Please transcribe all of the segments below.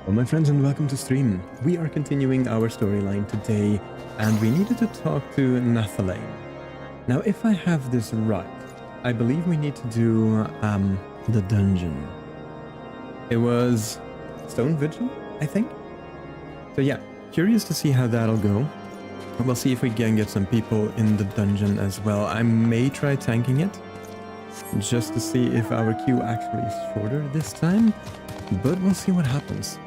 Well, my friends, and welcome to stream. We are continuing our storyline today, and we needed to talk to Nathalane. Now, if I have this right, I believe we need to do the dungeon. It was Stone Vigil, I think? So yeah, curious to see how that'll go. We'll see if we can get some people in the dungeon as well. I may try tanking it, just to see if our queue actually is shorter this time, but we'll see what happens.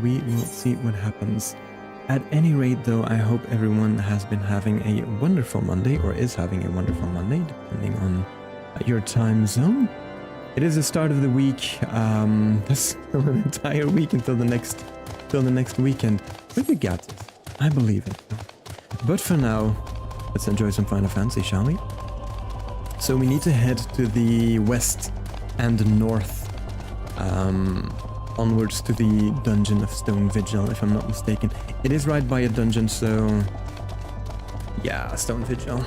We will see what happens. At any rate, though, I hope everyone has been having a wonderful Monday, or is having a wonderful Monday, depending on your time zone. It is the start of the week. There's still an entire week until the next weekend. But you got this. I believe it. But for now, let's enjoy some Final Fantasy, shall we? So we need to head to the west and north, onwards to the dungeon of Stone Vigil, if I'm not mistaken. It is right by a dungeon, so yeah, Stone Vigil.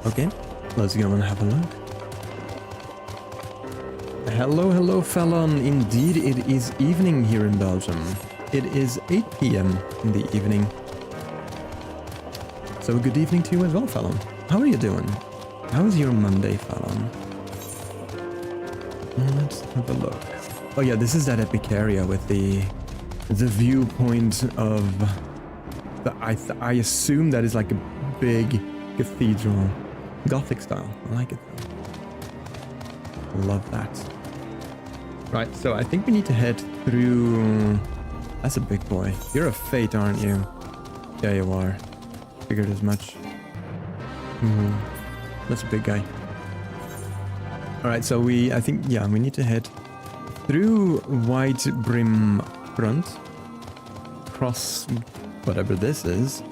Okay, let's go and have a look. Hello, Fallon. Indeed, it is evening here in Belgium. It is 8 p.m. in the evening. So good evening to you as well, Fallon. How are you doing? How is your Monday, Fallon? Let's have a look. Oh yeah, this is that epic area with the viewpoint of the I assume that is like a big cathedral, Gothic style. I like it though. Love that. Right, so I think we need to head through. That's a big boy. You're a fate, aren't you? Yeah, you are. Figured as much. That's a big guy. Alright, so I think, yeah, we need to head through White Brim Front, cross whatever this is,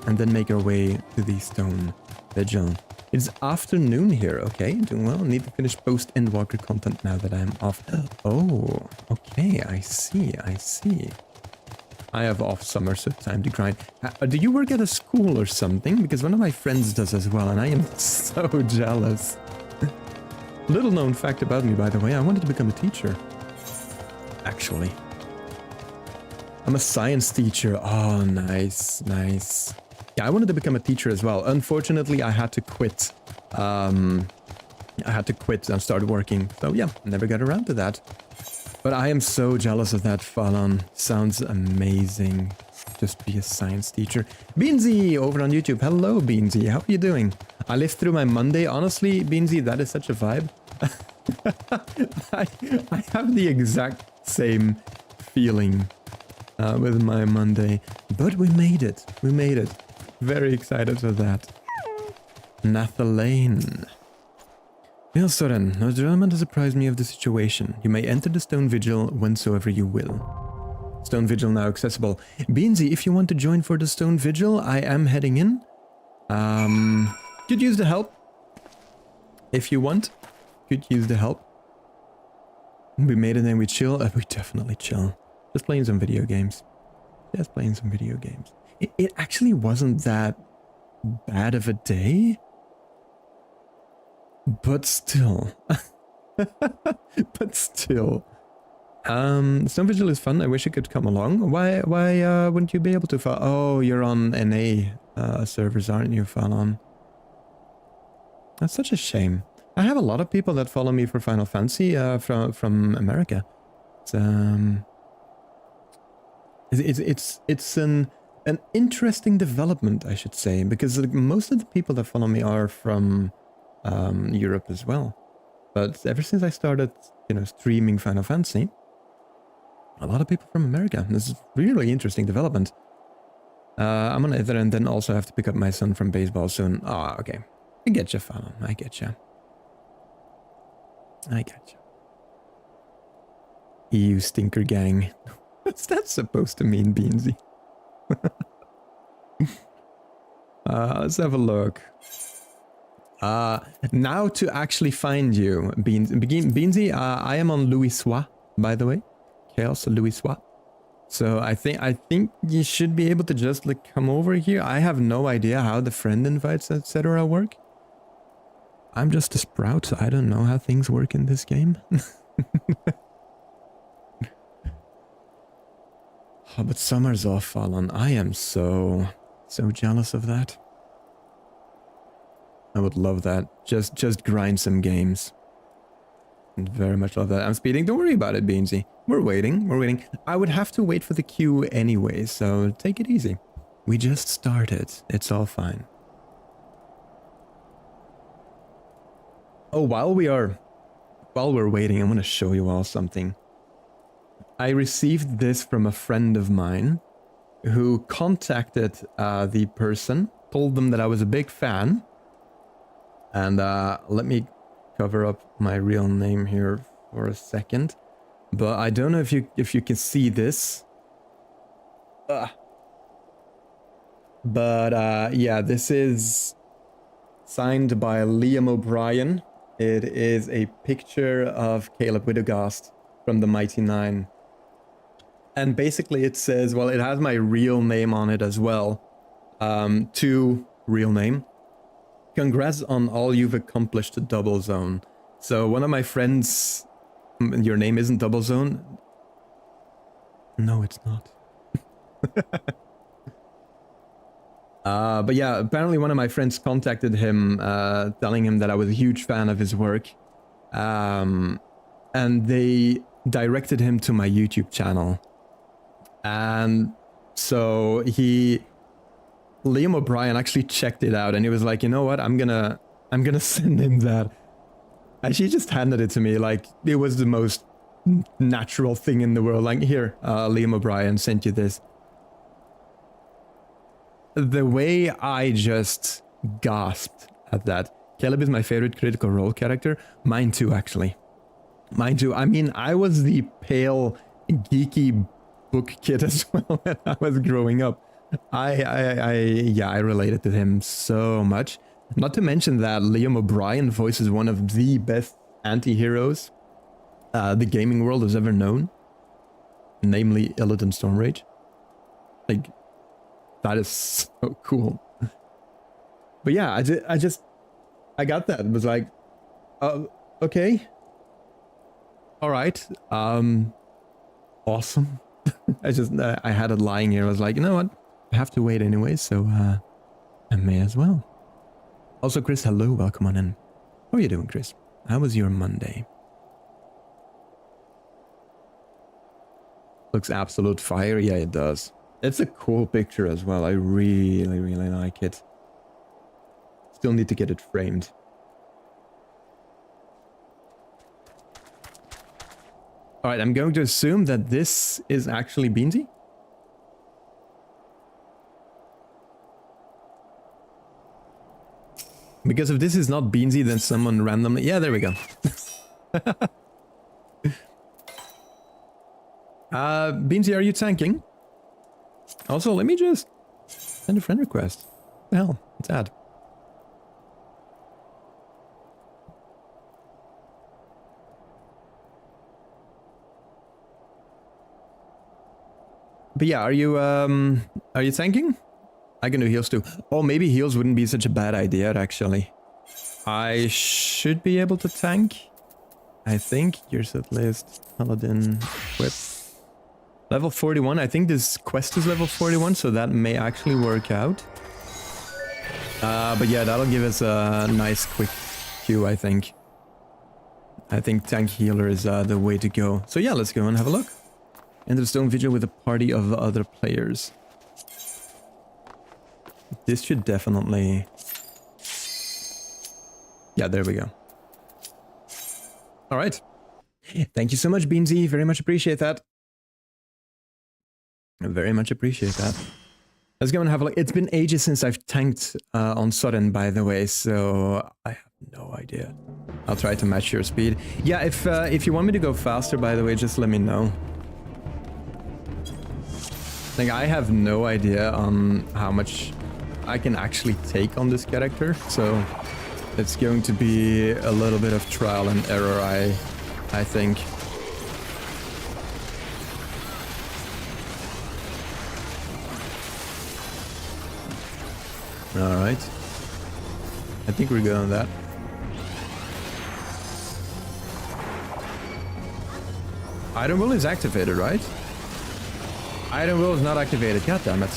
and then make our way to the Stone Vigil. It's afternoon here, okay, doing well. Need to finish post-Endwalker content now that I'm off. Oh, okay, I see. I have off summer, so time to grind. Do you work at a school or something? Because one of my friends does as well, and I am so jealous. Little known fact about me, by the way, I wanted to become a teacher. Actually. I'm a science teacher. Oh, nice. Yeah, I wanted to become a teacher as well. Unfortunately, I had to quit. I had to quit and start working. So yeah, never got around to that. But I am so jealous of that, Fallon. Sounds amazing. Just be a science teacher. Beansy over on YouTube. Hello, Beansy. How are you doing? I lived through my Monday. Honestly, Beansy, that is such a vibe. I have the exact same feeling with my Monday. But we made it. Very excited for that. Nathalane. Well, Soren, no gentleman has apprised me of the situation. You may enter the Stone Vigil whensoever you will. Stone Vigil now accessible. Beansy, if you want to join for the Stone Vigil, I am heading in. Could use the help. If you want, could use the help. We made it and we chill. We definitely chill. Just playing some video games. It actually wasn't that bad of a day. But still. Stone Vigil is fun. I wish you could come along. Why wouldn't you be able to? Oh, you're on NA servers, aren't you, Fallon? That's such a shame. I have a lot of people that follow me for Final Fantasy from America. It's an interesting development, I should say, because most of the people that follow me are from Europe as well. But ever since I started, streaming Final Fantasy, a lot of people from America. This is really interesting development. I'm on Ether and then also have to pick up my son from baseball soon. Ah, okay. I get you, Fallon. I get you. EU stinker gang. What's that supposed to mean, Beansy? Let's have a look. Now to actually find you, Beansy, I am on Louis-Soix, by the way. Chaos Louis-Soix. So I think you should be able to just come over here. I have no idea how the friend invites, etc. work. I'm just a sprout. I don't know how things work in this game. but summer's off, Fallon. I am so jealous of that. I would love that. Just grind some games. I'd very much love that. I'm speeding. Don't worry about it, Beansy. We're waiting. I would have to wait for the queue anyway, so take it easy. We just started. It's all fine. Oh, while we're waiting, I want to show you all something. I received this from a friend of mine who contacted the person, told them that I was a big fan. And let me cover up my real name here for a second. But I don't know if you can see this. But yeah, this is signed by Liam O'Brien. It is a picture of Caleb Widogast from the Mighty Nine. And basically it says, well, it has my real name on it as well. To real name. Congrats on all you've accomplished at Doublezone. So one of my friends, your name isn't Doublezone? No, it's not. But yeah, apparently one of my friends contacted him, telling him that I was a huge fan of his work. And they directed him to my YouTube channel. And so Liam O'Brien actually checked it out and he was like, you know what, I'm gonna send him that. And she just handed it to me like it was the most natural thing in the world. Like, here, Liam O'Brien sent you this. The way I just gasped at that. Caleb is my favorite Critical Role character. Mine too, actually. Mine too. I mean, I was the pale, geeky book kid as well when I was growing up. I related to him so much. Not to mention that Liam O'Brien voices one of the best anti-heroes the gaming world has ever known. Namely, Illidan Stormrage. Like, that is so cool. But yeah, I got that. It was like, okay. Alright. Awesome. I had it lying here. I was like, you know what? I have to wait anyway, so I may as well. Also, Chris, hello, welcome on in. How are you doing, Chris? How was your Monday? Looks absolute fire. Yeah, it does. It's a cool picture as well. I really, really like it. Still need to get it framed. Alright, I'm going to assume that this is actually Beansy. Because if this is not Beansy, then someone randomly... Yeah, there we go. Beansy, are you tanking? Also, let me just send a friend request. What the hell? It's add. But yeah, are you tanking? I can do heals too. Oh, maybe heals wouldn't be such a bad idea, actually. I should be able to tank. I think. Your set list. Paladin. Whip. Level 41. I think this quest is level 41, so that may actually work out. But yeah, that'll give us a nice quick queue, I think. I think tank healer is the way to go. So yeah, let's go and have a look. Enter the Stone Vigil with a party of other players. This should definitely... Yeah, there we go. Alright. Thank you so much, Beansy. Very much appreciate that. Very much appreciate that. Let's go and have a look. It's been ages since I've tanked on Sudden, by the way, so I have no idea. I'll try to match your speed. Yeah, if you want me to go faster, by the way, just let me know. Like, I have no idea on how much I can actually take on this character, so it's going to be a little bit of trial and error, I think. Alright. I think we're good on that. Item will is activated, right? Item will is not activated. God damn it.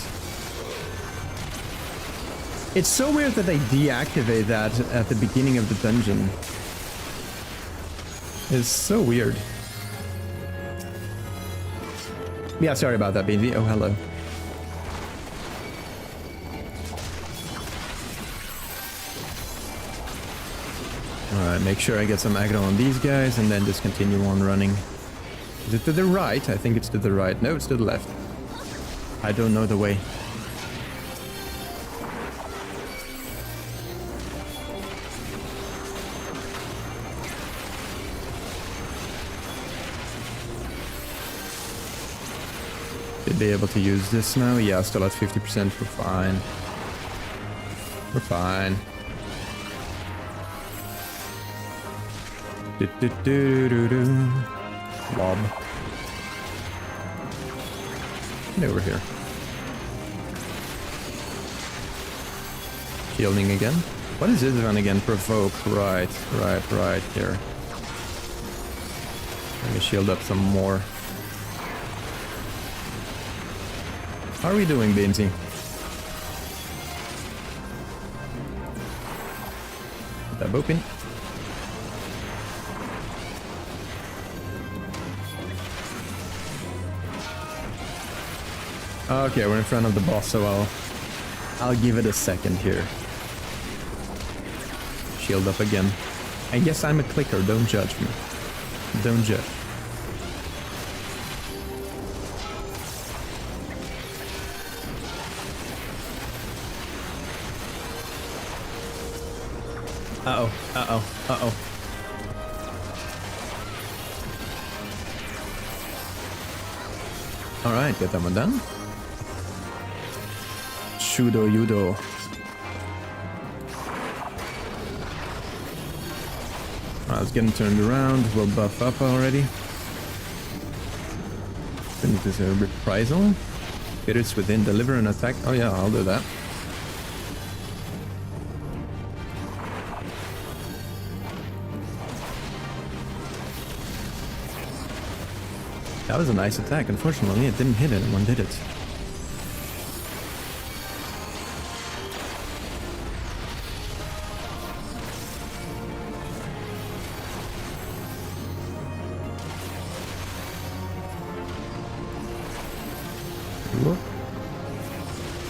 It's so weird that they deactivate that at the beginning of the dungeon. It's so weird. Yeah, sorry about that, Beansy. Oh, hello. Alright, make sure I get some aggro on these guys and then just continue on running. Is it to the right? I think it's to the right. No, it's to the left. I don't know the way. Should be able to use this now. Yeah, still at 50%. We're fine. We're fine. Do do do do do. Lob. Get over here. Shielding again. What is this one again? Provoke. Right here. Let me shield up some more. How are we doing, Beansy? Put that open. Okay, we're in front of the boss, so I'll give it a second here. Shield up again. And yes, I'm a clicker, don't judge me. Don't judge. Uh-oh, uh-oh, uh-oh. Alright, get that one done. Shudo Yudo. I was getting turned around. We'll buff up already. Then there's a reprisal. Spirits within deliver an attack. Oh yeah, I'll do that. That was a nice attack. Unfortunately, it didn't hit anyone, did it?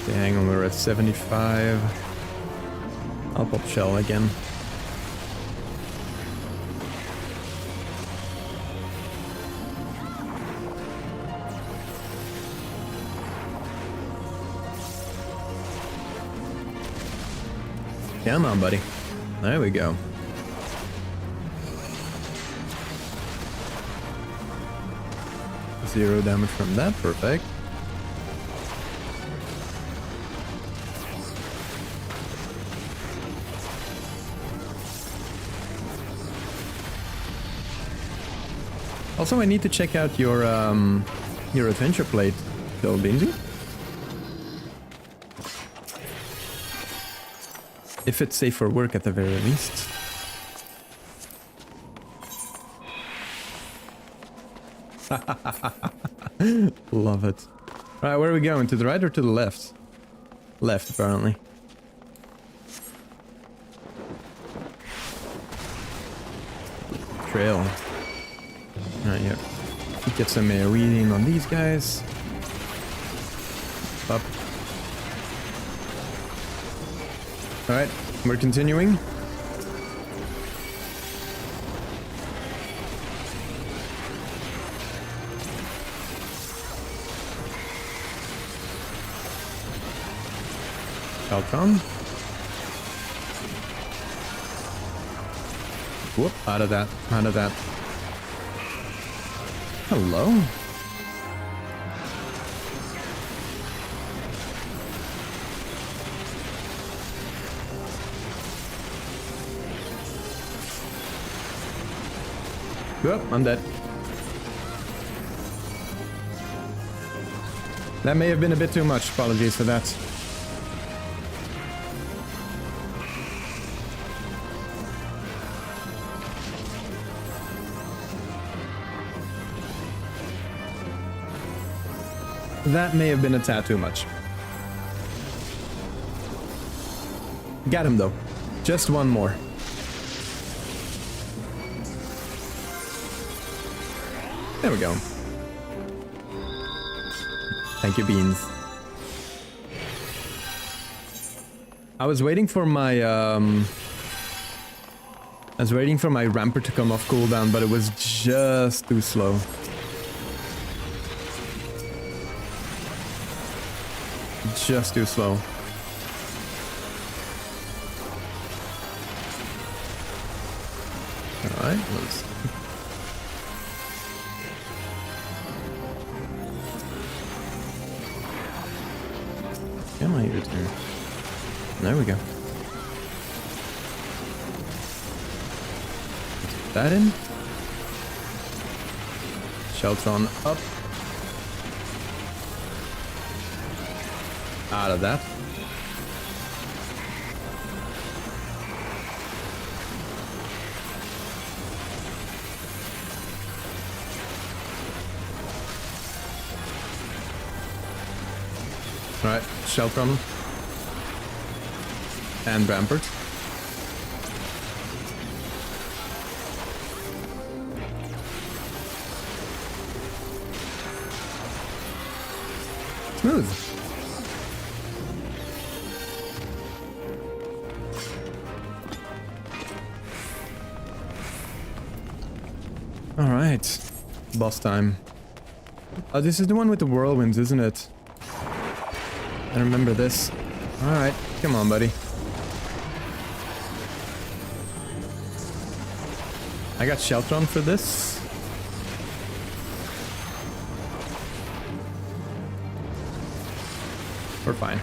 Okay, hang on, we're at 75. I'll pop shell again. Come on, buddy. There we go. Zero damage from that. Perfect. Also, I need to check out your adventure plate, though, Beansy. If it's safe for work at the very least. Love it. Alright, where are we going? To the right or to the left? Left, apparently. Trail. Alright, yeah. Get some reading on these guys. Up. Alright, we're continuing. Caltron. Whoop, out of that, out of that. Hello? Whoop, I'm dead. That may have been a bit too much, apologies for that. That may have been a tad too much. Got him though. Just one more. There we go. Thank you, Beans. I was waiting for my rampart to come off cooldown, but it was just too slow. Just too slow. Alright, let's... Come on, your turn. There we go. Put that in. Sheltron up. Out of that. Right, Sheltron and Rampart. Smooth. All right, boss time. Oh, this is the one with the whirlwinds, isn't it? I remember this. Alright, come on, buddy. I got Sheltron for this. We're fine.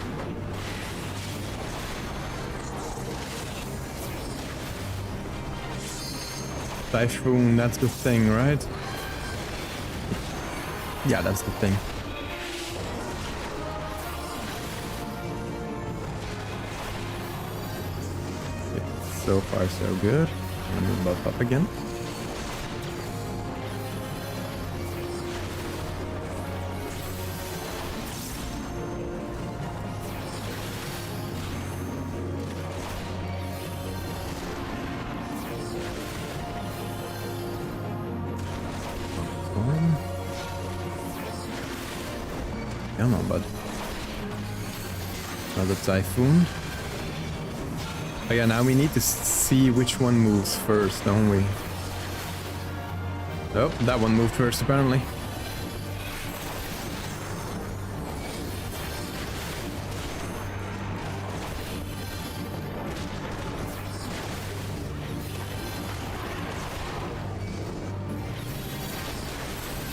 Typhoon, that's the thing, right? Yeah, that's the thing. So far, so good. Let me buff up again. Come on, bud. Another Typhoon. Oh yeah, now we need to see which one moves first, don't we? Oh, that one moved first, apparently.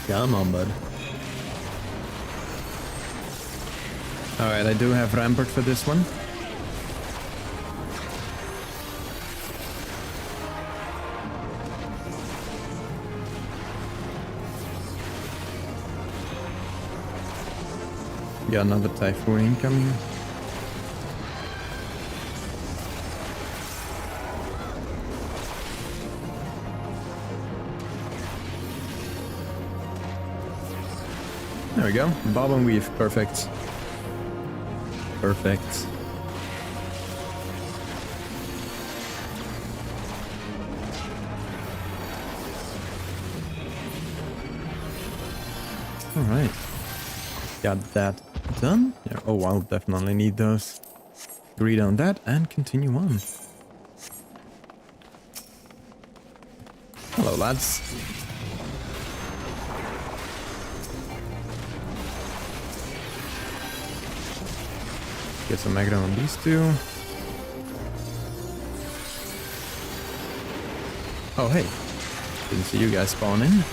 Come on, bud. Alright, I do have Rampart for this one. Got another Typhoon incoming. There we go. Bob and weave. Perfect. Perfect. All right. Got that done. Yeah, oh, I'll definitely need those. Agreed on that and continue on. Hello, lads. Get some aggro on these two. Oh, hey. Didn't see you guys spawn in.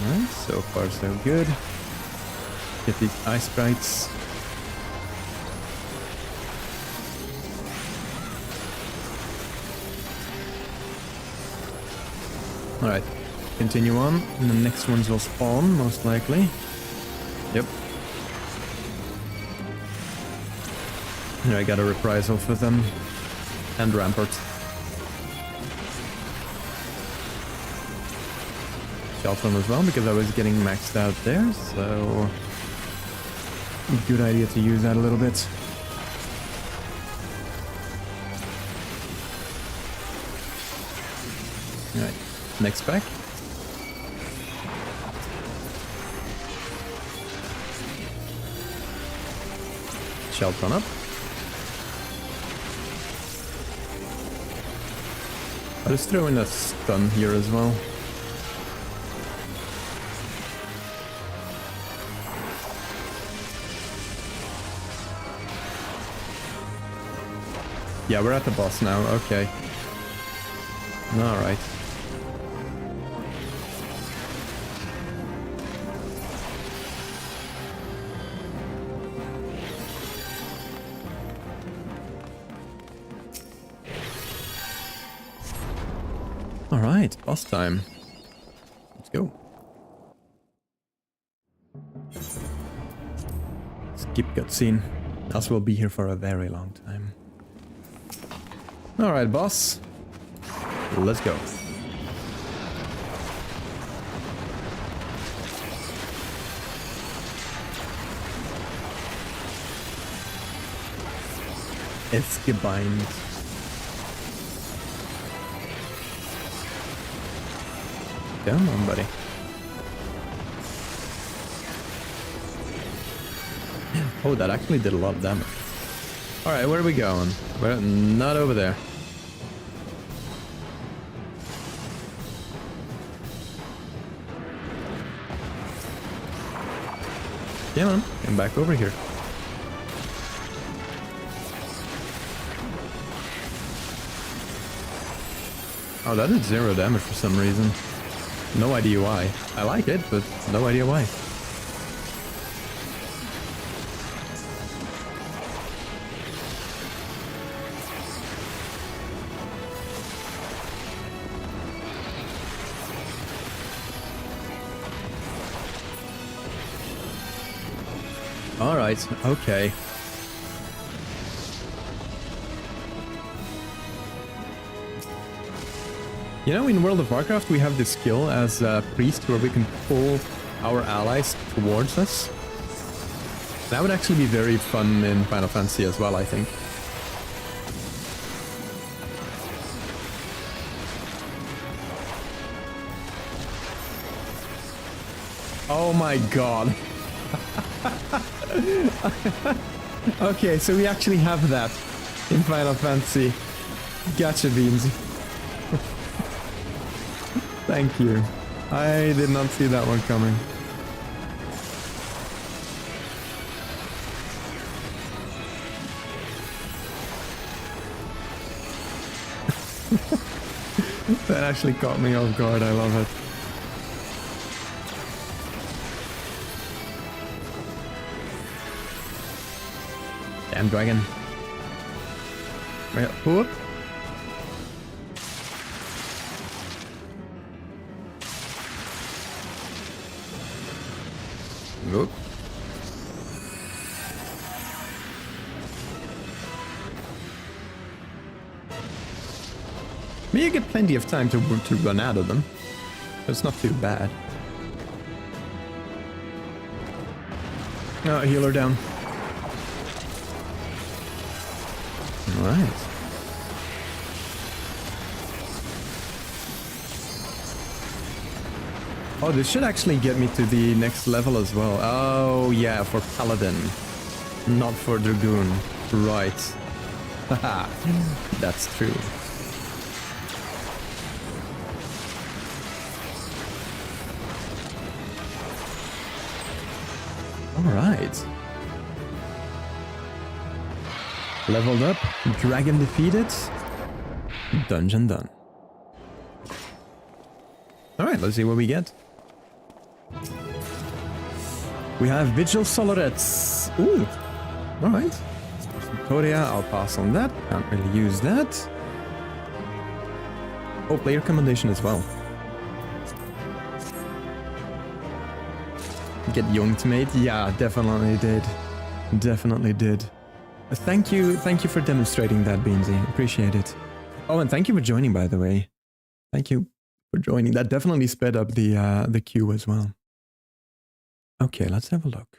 Alright, so far so good. Get these ice sprites. Alright, continue on, and the next ones will spawn, most likely. Yep. Here I got a reprisal for them. And Rampart. Shelton as well, because I was getting maxed out there, so... good idea to use that a little bit. Alright, next pack. Shelton up. I'll just throw in a stun here as well. Yeah, we're at the boss now, okay. Alright. Alright, boss time. Let's go. Skip cutscene. Else we'll be here for a very long time. Alright, boss. Let's go. It's gebind. Come on, buddy. Oh, that actually did a lot of damage. Alright, where are we going? We're not over there. Come on, come back over here. Oh, that did 0 damage for some reason. No idea why. I like it, but no idea why. Alright, okay. You know, in World of Warcraft we have this skill as a priest where we can pull our allies towards us. That would actually be very fun in Final Fantasy as well, I think. Oh my god. Okay, so we actually have that in Final Fantasy. Gotcha, Beans. Thank you. I did not see that one coming. That actually caught me off guard. I love it. Damn dragon. Right, whoop. Whoop. But you get plenty of time to run out of them. It's not too bad. Oh, healer down. Alright. Oh, this should actually get me to the next level as well. Oh, yeah, for Paladin. Not for Dragoon. Right. Haha. That's true. Alright. Leveled up, dragon defeated, dungeon done. Alright, let's see what we get. We have Vigil Solorets. Ooh, alright. Korea, I'll pass on that. Can't really use that. Oh, player commendation as well. Get young to mate? Yeah, definitely did. Definitely did. Thank you for demonstrating that, Beansy. Appreciate it. Oh, and thank you for joining, by the way. Thank you for joining. That definitely sped up the queue as well. Okay, let's have a look.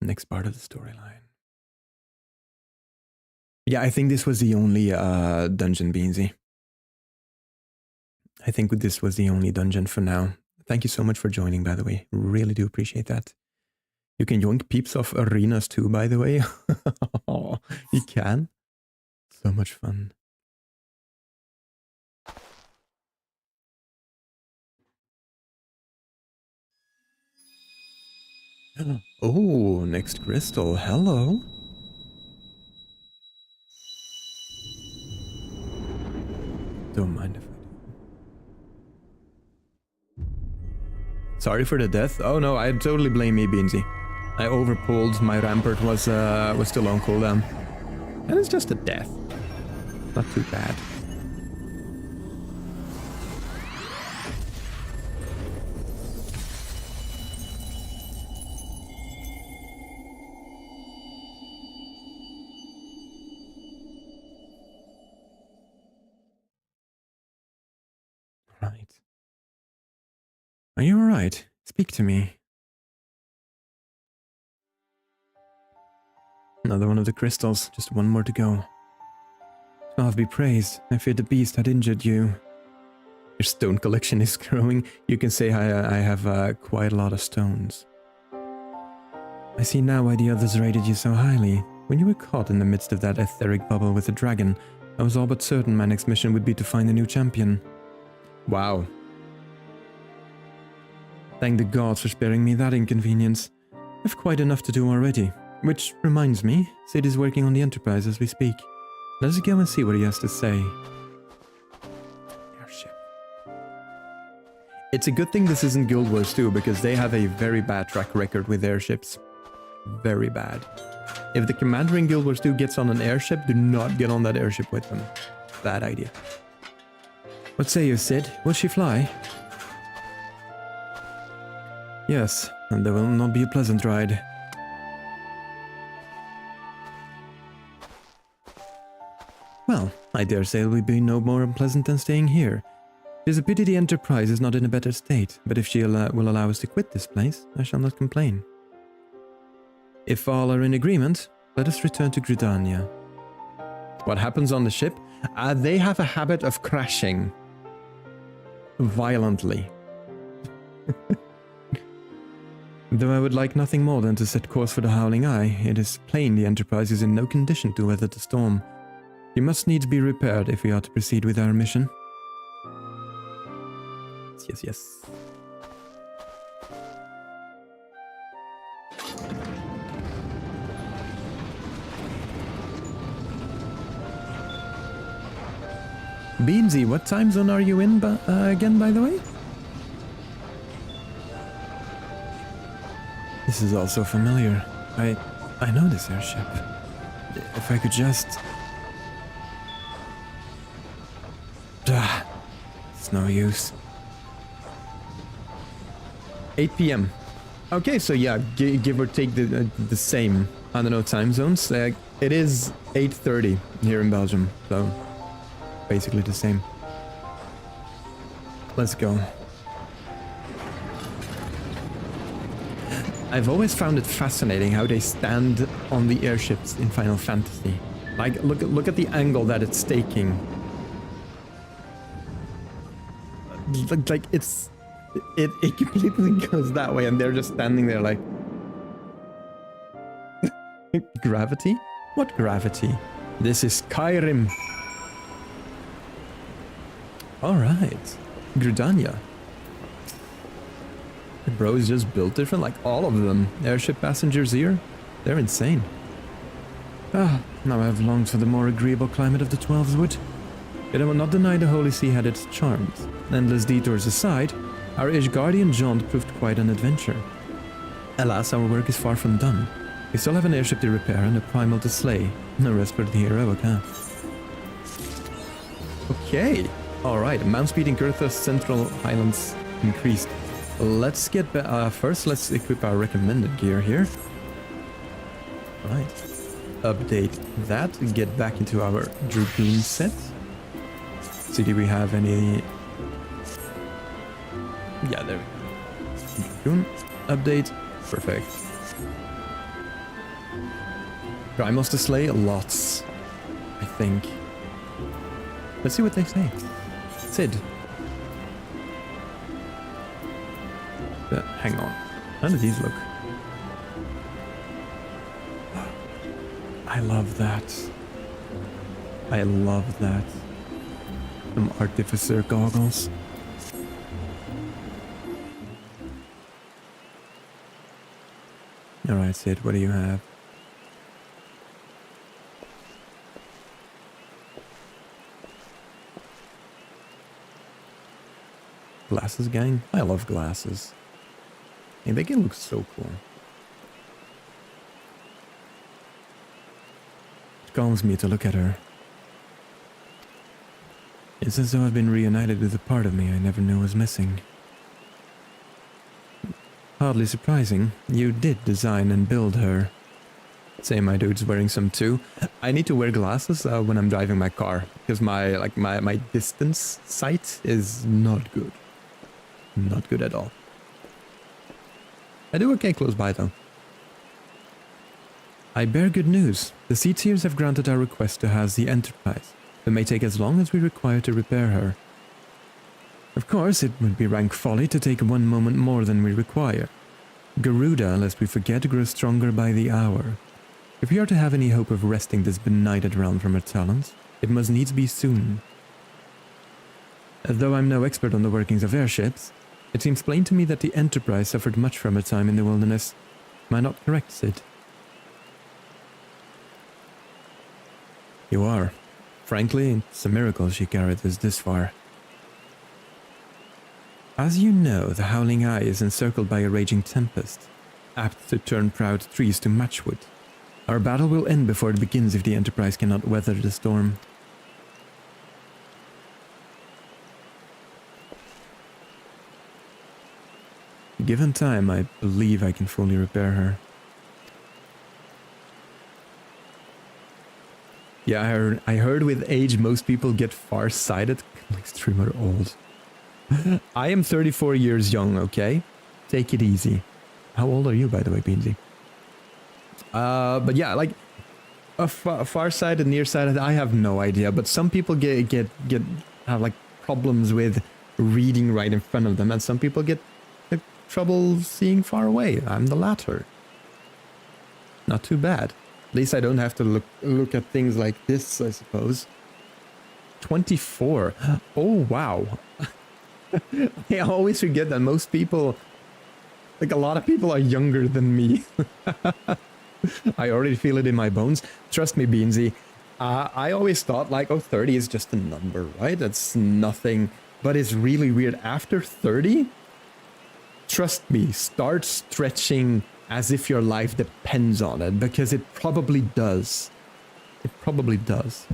Next part of the storyline. Yeah, I think this was the only dungeon, Beansy. I think this was the only dungeon for now. Thank you so much for joining, by the way. Really do appreciate that. You can yoink peeps off arenas too, by the way. You can. So much fun. Oh, next crystal. Hello. Don't mind if I do. Sorry for the death. Oh no, I totally blame me, Beansy. I overpulled. My rampart was still on cooldown. And it's just a death. Not too bad. Right. Are you alright? Speak to me. Another one of the crystals. Just one more to go. God be praised. I feared the beast had injured you. Your stone collection is growing. You can say I have quite a lot of stones. I see now why the others rated you so highly. When you were caught in the midst of that etheric bubble with the dragon, I was all but certain my next mission would be to find a new champion. Wow. Thank the gods for sparing me that inconvenience. I've quite enough to do already. Which reminds me, Sid is working on the Enterprise as we speak. Let us go and see what he has to say. Airship. It's a good thing this isn't Guild Wars 2, because they have a very bad track record with airships. Very bad. If the commander in Guild Wars 2 gets on an airship, do not get on that airship with them. Bad idea. What say you, Sid? Will she fly? Yes, and there will not be a pleasant ride. Well, I dare say it will be no more unpleasant than staying here. It is a pity the Enterprise is not in a better state, but if she will allow us to quit this place, I shall not complain. If all are in agreement, let us return to Gridania. What happens on the ship? They have a habit of crashing. Violently. Though I would like nothing more than to set course for the Howling Eye, it is plain the Enterprise is in no condition to weather the storm. You must needs be repaired if we are to proceed with our mission. Yes, yes. Beansy, what time zone are you in again, by the way? This is also familiar. I know this airship. If I could just... It's no use. 8 p.m. Okay, so yeah, give or take the same, I don't know, time zones. It is 8:30 here in Belgium, so basically the same. Let's go. I've always found it fascinating how they stand on the airships in Final Fantasy. Like, look at the angle that it's taking. Like it completely goes that way, and they're just standing there like... Gravity? What gravity? This is Skyrim. Alright. Gridania. The bros just built different, like all of them. Airship passengers here? They're insane. Ah, now I have longed for the more agreeable climate of the Twelves Wood. Yet I will not deny the Holy See had its charms. Endless detours aside, our Ishgardian jaunt proved quite an adventure. Alas, our work is far from done. We still have an airship to repair and a primal to slay. No rest for the heroic, huh? Okay. Alright, mount speed in Girtha's Central Highlands increased. Let's get... first, let's equip our recommended gear here. Right. Update that. Get back into our Dragoon set. See, do we have any... Yeah, there we go. Dragoon. Update. Perfect. Primals to slay? Lots. I think. Let's see what they say. Sid. Hang on. How do these look? I love that. I love that. Some artificer goggles. Alright, Sid, what do you have? Glasses, gang? I love glasses. Hey, they can look so cool. It calms me to look at her. It's as though I've been reunited with a part of me I never knew was missing. Hardly surprising, you did design and build her. Say my dude's wearing some too. I need to wear glasses when I'm driving my car, because my distance sight is not good. Not good at all. I do okay close by though. I bear good news. The Sea Tears have granted our request to house the Enterprise. It may take as long as we require to repair her. Of course, it would be rank folly to take one moment more than we require. Garuda, lest we forget, grows stronger by the hour. If we are to have any hope of wresting this benighted realm from her talons, it must needs be soon. Though I'm no expert on the workings of airships, it seems plain to me that the Enterprise suffered much from her time in the wilderness. Am I not correct, Sid? You are. Frankly, it's a miracle she carried us this far. As you know, the Howling Eye is encircled by a raging tempest, apt to turn proud trees to matchwood. Our battle will end before it begins if the Enterprise cannot weather the storm. Given time, I believe I can fully repair her. Yeah, I heard with age most people get far-sighted. Like streamer old. I am 34 years young, okay? Take it easy. How old are you, by the way, Beansy? But yeah, like far-sighted, nearsighted, I have no idea. But some people have like problems with reading right in front of them, and some people get trouble seeing far away. I'm the latter. Not too bad. At least I don't have to look at things like this, I suppose. 24. Oh, wow. I always forget that most people, like a lot of people are younger than me. I already feel it in my bones. Trust me, Beansy. I always thought like, oh, 30 is just a number, right? That's nothing. But it's really weird. After 30, trust me, start stretching as if your life depends on it, because it probably does. It probably does.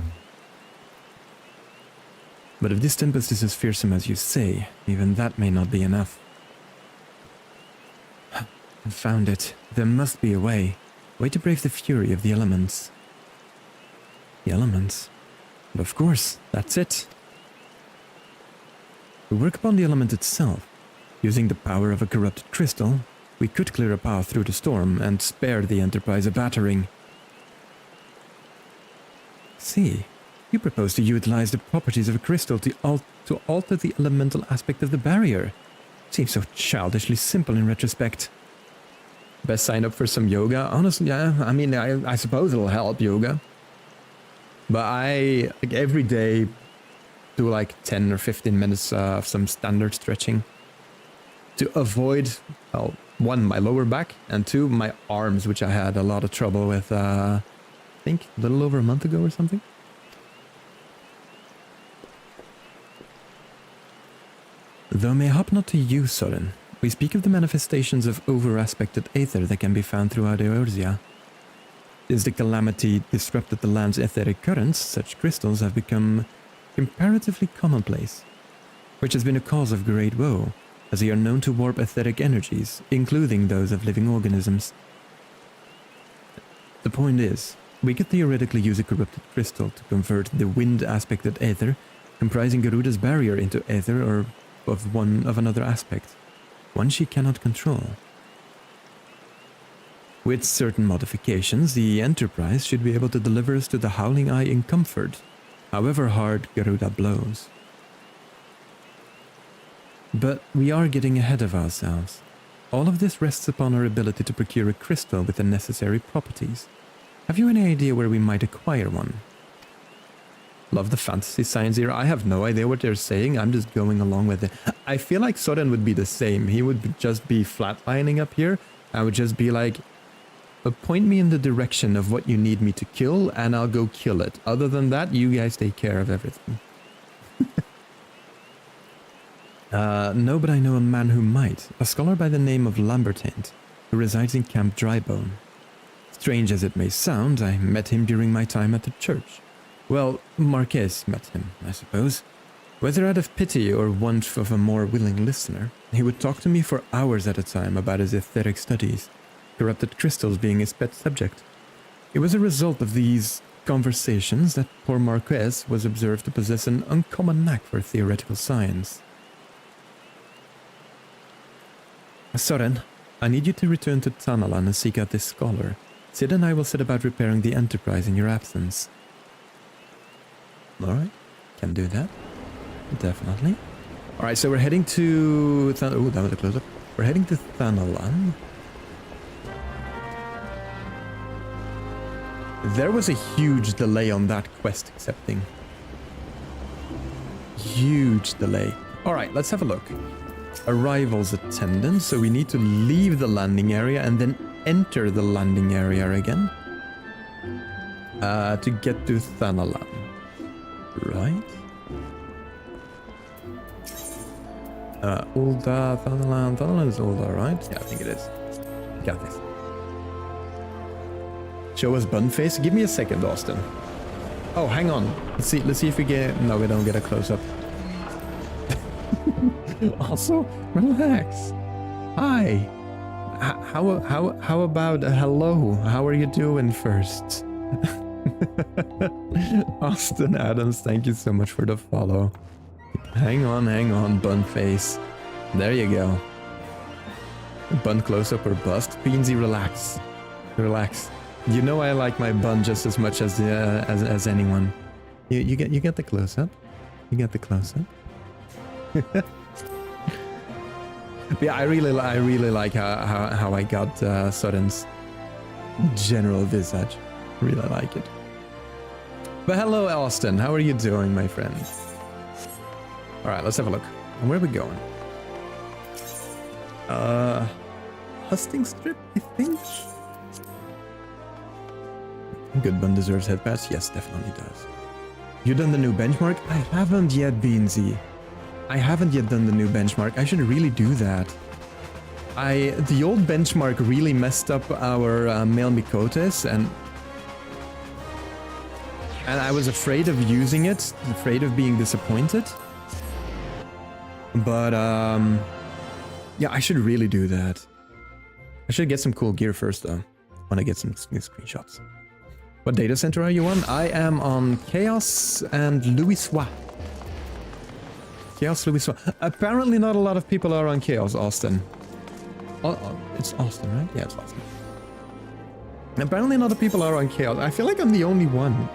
But if this tempest is as fearsome as you say, even that may not be enough. I found it. There must be a way. Way to brave the fury of the elements. The elements? But of course, that's it. To work upon the element itself, using the power of a corrupted crystal, we could clear a path through the storm and spare the Enterprise a battering. See, you propose to utilize the properties of a crystal to alter the elemental aspect of the barrier. Seems so childishly simple in retrospect. Best sign up for some yoga? Honestly, yeah, I mean, I suppose it'll help, yoga. But I, like, every day do like 10 or 15 minutes of some standard stretching to avoid, well, one, my lower back, and two, my arms, which I had a lot of trouble with, I think a little over a month ago or something. Though mayhap not to you, Soren, we speak of the manifestations of over-aspected aether that can be found throughout Eorzea. Since the calamity disrupted the land's etheric currents, such crystals have become comparatively commonplace, which has been a cause of great woe, as they are known to warp etheric energies, including those of living organisms. The point is, we could theoretically use a corrupted crystal to convert the wind aspect of Aether, comprising Garuda's barrier, into Aether or of another aspect, one she cannot control. With certain modifications, the Enterprise should be able to deliver us to the Howling Eye in comfort, however hard Garuda blows. But we are getting ahead of ourselves. All of this rests upon our ability to procure a crystal with the necessary properties. Have you any idea where we might acquire one? Love the fantasy science here. I have no idea what they're saying. I'm just going along with it. I feel like Soren would be the same. He would just be flatlining up here. I would just be like, point me in the direction of what you need me to kill, and I'll go kill it. Other than that, you guys take care of everything. No, but I know a man who might. A scholar by the name of Lambertaint, who resides in Camp Drybone. Strange as it may sound, I met him during my time at the church. Well, Marquez met him, I suppose. Whether out of pity or want of a more willing listener, he would talk to me for hours at a time about his etheric studies, corrupted crystals being his pet subject. It was a result of these conversations that poor Marquez was observed to possess an uncommon knack for theoretical science. Soren, I need you to return to Tanalan and seek out this scholar. Sid and I will set about repairing the Enterprise in your absence. Alright, can do that. Definitely. Alright, so we're heading to... Oh, that was a close-up. We're heading to Thanalan. There was a huge delay on that quest accepting. Huge delay. Alright, let's have a look. Arrivals attendant, so we need to leave the landing area and then enter the landing area again. To get to Thanalan. Right? Ulda, Thanalan. Thanalan is Ulda, right? Yeah, I think it is. Got this. Show us Bunface. Give me a second, Austin. Oh, hang on. Let's see if we get... No, we don't get a close-up. Also, relax. Hi. How about a hello? How are you doing first? Austin Adams, thank you so much for the follow. Hang on, Bunface. There you go. Bun close-up or bust. Beansy, relax. Relax. You know I like my bun just as much as anyone. You get the close-up. You get the close-up. Yeah, I really like how I got Soren's general visage. Really like it. But hello, Austin. How are you doing, my friend? All right, let's have a look. Where are we going? Husting strip, I think. Good bun deserves head pass. Yes, definitely does. You done the new benchmark? I haven't yet, Beansy. I haven't yet done the new benchmark. I should really do that. The old benchmark really messed up our male Mikotes, and I was afraid of using it, afraid of being disappointed. But yeah, I should really do that. I should get some cool gear first, though. I want to get some new screenshots. What data center are you on? I am on Chaos and Louis-Soix. Chaos Louis-Soix. Apparently not a lot of people are on Chaos, Austin. It's Austin, right? Yeah, it's Austin. Apparently not a lot of people are on Chaos. I feel like I'm the only one.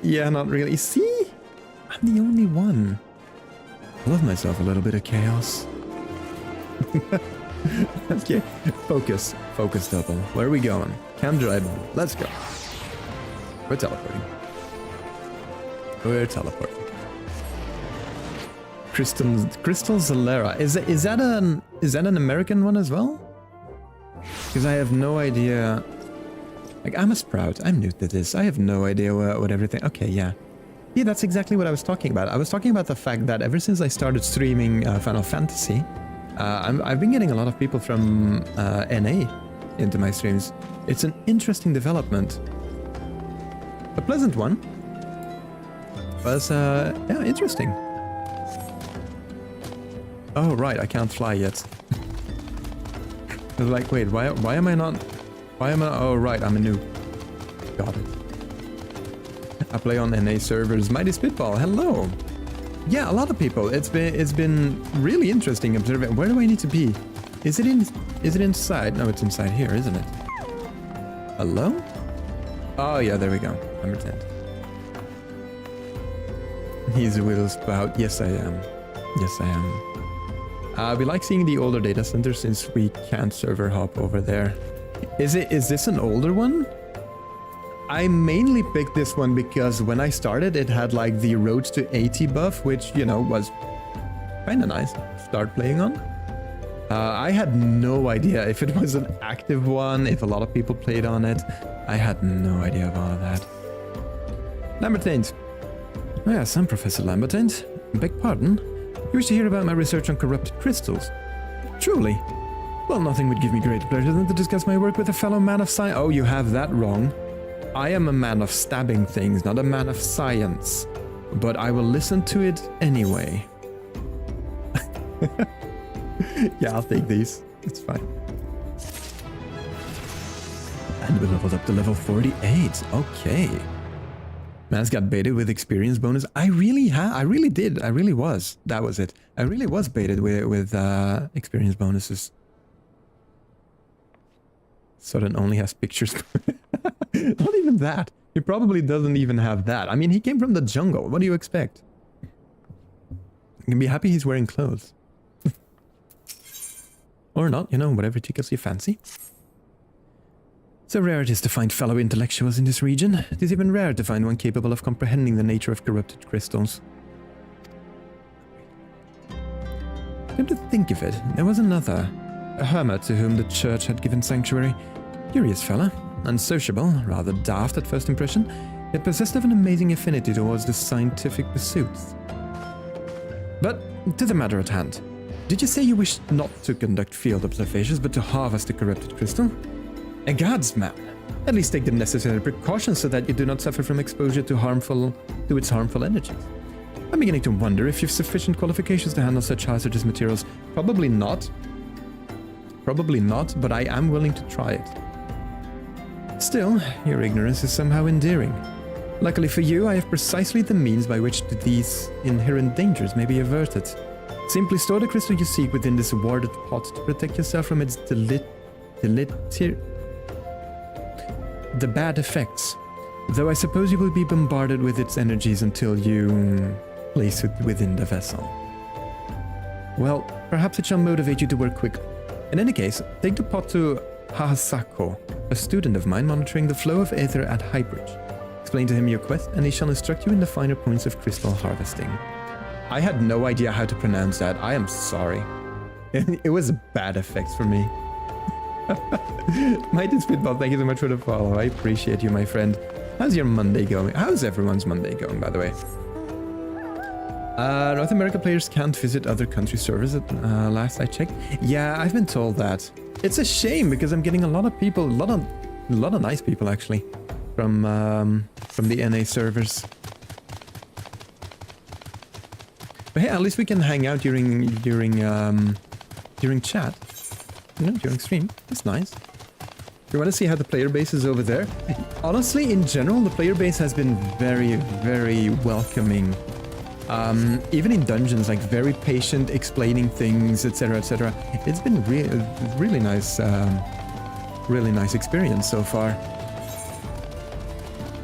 Yeah, not really. See? I'm the only one. I love myself a little bit of chaos. Okay, focus double. Where are we going? Cam Drybone. Let's go. We're teleporting. We're teleporting. Crystal Zalera. Is that an American one as well? Because I have no idea. Like, I'm a sprout. I'm new to this. I have no idea what everything... Okay, yeah. Yeah, that's exactly what I was talking about. I was talking about the fact that ever since I started streaming Final Fantasy, I've been getting a lot of people from NA into my streams. It's an interesting development. A pleasant one. But, yeah, interesting. Oh, right, I can't fly yet. was like, wait, why am I not... Oh, right, I'm a noob. Got it. I play on NA servers. Mighty Spitball, hello. Yeah, a lot of people. It's been really interesting observing. Where do I need to be? Is it inside? No, it's inside here, isn't it? Hello? Oh yeah, there we go. Number 10. He's a little spout. Yes, I am. Yes, I am. We like seeing the older data centers since we can't server hop over there. Is this an older one? I mainly picked this one because when I started, it had like the Road to 80 buff, which, you know, was kind of nice to start playing on. I had no idea if it was an active one, if a lot of people played on it. I had no idea about that. Lambertains. Oh yes, I'm Professor Lambertains. Beg pardon? You wish to hear about my research on corrupted crystals? Truly. Well, nothing would give me greater pleasure than to discuss my work with a fellow man of science. Oh, you have that wrong. I am a man of stabbing things, not a man of science. But I will listen to it anyway. Yeah, I'll take these. It's fine. And we leveled up to level 48. Okay. Man's got baited with experience bonus. I really did. I really was. That was it. I really was baited with experience bonuses. Sudden only has pictures. Not even that. He probably doesn't even have that. I mean, he came from the jungle. What do you expect? You can be happy he's wearing clothes. Or not, you know, whatever tickles your fancy. So rare it is to find fellow intellectuals in this region. It is even rare to find one capable of comprehending the nature of corrupted crystals. Come to think of it, there was another. A hermit to whom the church had given sanctuary. Curious fella, unsociable, rather daft at first impression, yet possessed of an amazing affinity towards the scientific pursuits. But to the matter at hand. Did you say you wished not to conduct field observations, but to harvest the corrupted crystal? A god's man. At least take the necessary precautions so that you do not suffer from exposure to its harmful energies. I'm beginning to wonder if you've sufficient qualifications to handle such hazardous materials. Probably not. Probably not, but I am willing to try it. Still, your ignorance is somehow endearing. Luckily for you, I have precisely the means by which these inherent dangers may be averted. Simply store the crystal you seek within this warded pot to protect yourself from its the bad effects. Though I suppose you will be bombarded with its energies until you place it within the vessel. Well, perhaps it shall motivate you to work quick. In any case, take the pot to Hahasako, a student of mine monitoring the flow of aether at Highbridge. Explain to him your quest, and he shall instruct you in the finer points of crystal harvesting. I had no idea how to pronounce that. I am sorry. It was bad effects for me. Mighty Spitball, thank you so much for the follow. I appreciate you, my friend. How's your Monday going? How's everyone's Monday going, by the way? North America players can't visit other country servers at last I checked. Yeah, I've been told that. It's a shame because I'm getting a lot of people, a lot of nice people actually, from the NA servers. But hey, at least we can hang out during chat, you know, during stream. That's nice. You want to see how the player base is over there? Honestly, in general, the player base has been very, very welcoming. Even in dungeons, like very patient, explaining things, etc., etc. It's been really nice experience so far.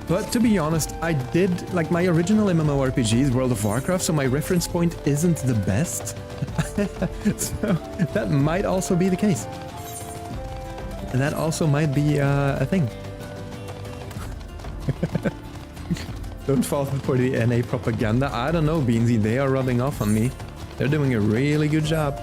But to be honest, I did, like, my original MMORPG is World of Warcraft, so my reference point isn't the best. So that might also be the case. And that also might be a thing. Don't fall for the NA propaganda. I don't know, Beansy, they are rubbing off on me. They're doing a really good job.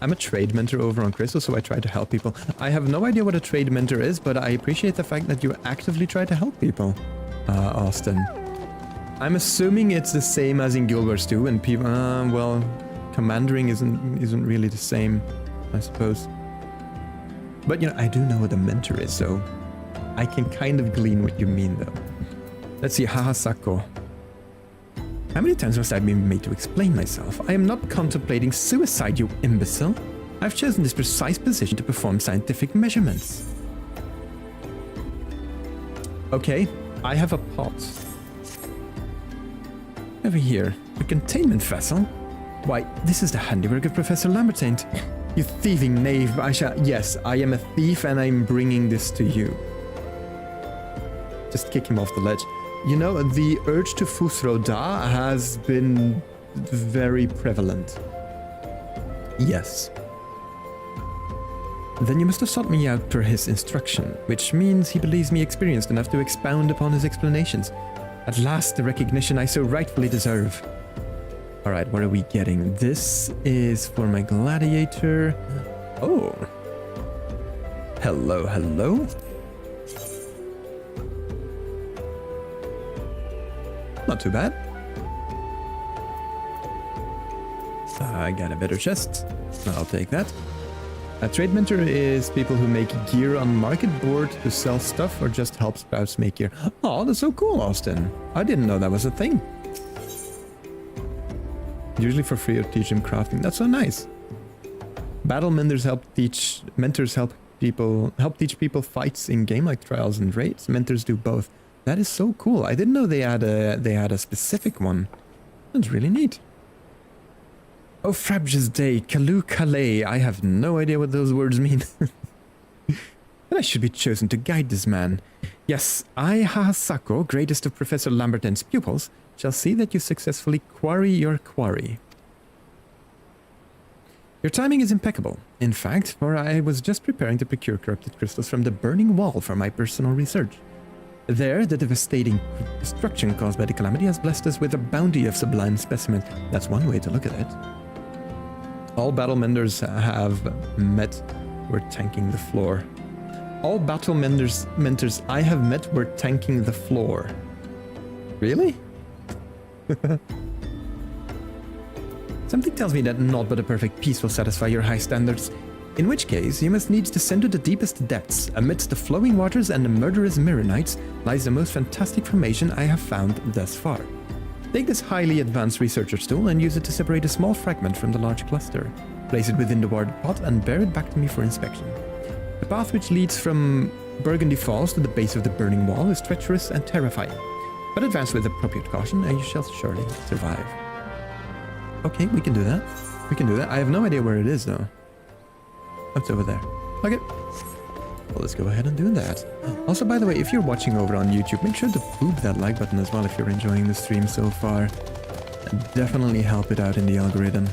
I'm a trade mentor over on Crystal, so I try to help people. I have no idea what a trade mentor is, but I appreciate the fact that you actively try to help people, Austin. I'm assuming it's the same as in Guild Wars 2, and people, well, commandering isn't really the same, I suppose. But, you know, I do know what a mentor is, so I can kind of glean what you mean, though. Let's see, Hahasako. How many times must I be made to explain myself? I am not contemplating suicide, you imbecile. I've chosen this precise position to perform scientific measurements. Okay, I have a pot. Over here, a containment vessel? Why, this is the handiwork of Professor Lambertaint. You thieving knave, yes, I am a thief and I'm bringing this to you. Just kick him off the ledge. You know, the urge to Fusroda has been very prevalent. Yes. Then you must have sought me out per his instruction, which means he believes me experienced enough to expound upon his explanations. At last, the recognition I so rightfully deserve. Alright, what are we getting? This is for my gladiator. Oh. Hello, hello. Not too bad. I got a better chest. I'll take that. A trade mentor is people who make gear on market board to sell stuff or just help sprouts make gear. Oh, that's so cool, Austin. I didn't know that was a thing. Usually for free or teach them crafting. That's so nice. Battle mentors help teach people fights in game like trials and raids. Mentors do both. That is so cool. I didn't know they had a specific one. That's really neat. Oh, Frabjous Day, Kalu Kalei. I have no idea what those words mean. But I should be chosen to guide this man. Yes, I, Hahasako, greatest of Professor Lambertaint's pupils, shall see that you successfully quarry your quarry. Your timing is impeccable. In fact, for I was just preparing to procure corrupted crystals from the burning wall for my personal research. There, the devastating destruction caused by the calamity has blessed us with a bounty of sublime specimens. That's one way to look at it. All battle menders have met were tanking the floor. All battle mentors I have met were tanking the floor. Really? Something tells me that naught but a perfect peace will satisfy your high standards. In which case, you must needs descend to the deepest depths. Amidst the flowing waters and the murderous Mirrorites lies the most fantastic formation I have found thus far. Take this highly advanced researcher's tool and use it to separate a small fragment from the large cluster. Place it within the warded pot and bear it back to me for inspection. The path which leads from Burgundy Falls to the base of the burning wall is treacherous and terrifying, but advance with appropriate caution and you shall surely survive. Okay, we can do that. We can do that. I have no idea where it is though. It's over there. Okay. Well, let's go ahead and do that. Also, by the way, if you're watching over on YouTube, make sure to boop that like button as well if you're enjoying the stream so far. And definitely help it out in the algorithm.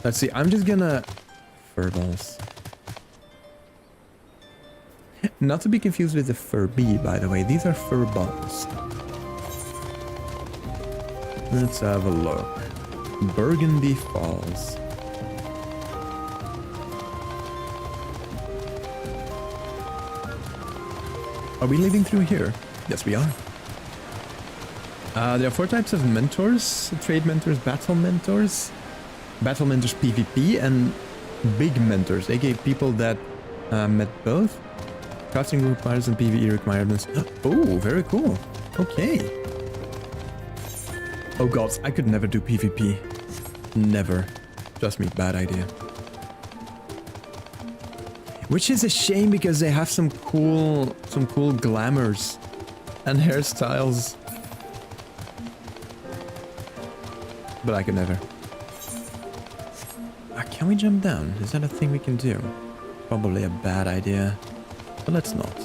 Let's see, I'm just gonna... Furballs. Not to be confused with the Furby, by the way. These are furballs. Let's have a look. Burgundy Falls. Are we leaving through here? Yes, we are. There are 4 types of mentors. Trade mentors, battle mentors PvP, and big mentors, aka people that met both. Crafting requires and PvE requirements. Oh, very cool. Okay. Oh god, I could never do PvP. Never. Trust me, bad idea. Which is a shame because they have some cool glamours and hairstyles. But I could never. Can we jump down? Is that a thing we can do? Probably a bad idea. But let's not.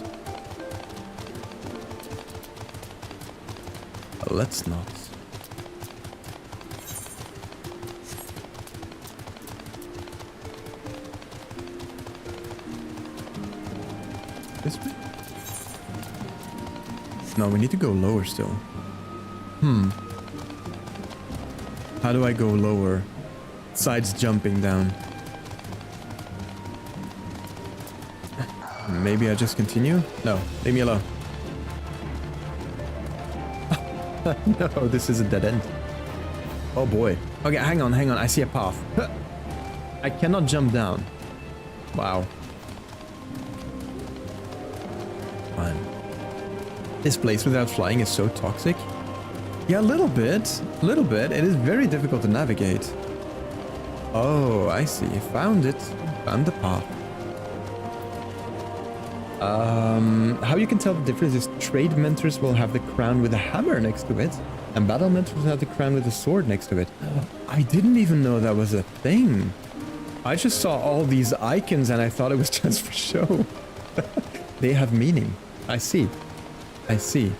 Let's not. This way? No, we need to go lower still. How do I go lower? Besides jumping down. Maybe I just continue? No, leave me alone. No, this is a dead end. Oh boy. Okay, hang on, I see a path. I cannot jump down. Wow. Fine. This place without flying is so toxic. Yeah, a little bit. A little bit. It is very difficult to navigate. Oh, I see. Found it. Found the path. How you can tell the difference is trade mentors will have the crown with a hammer next to it, and battle mentors will have the crown with a sword next to it. I didn't even know that was a thing. I just saw all these icons and I thought it was just for show. They have meaning. I see. I see.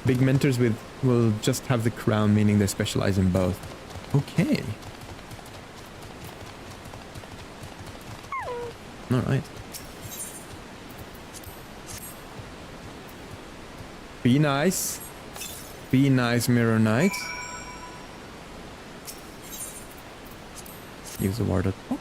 Big mentors will just have the crown, meaning they specialize in both. Okay. Alright. Be nice. Be nice, Mirror Knight. Use the ward at top.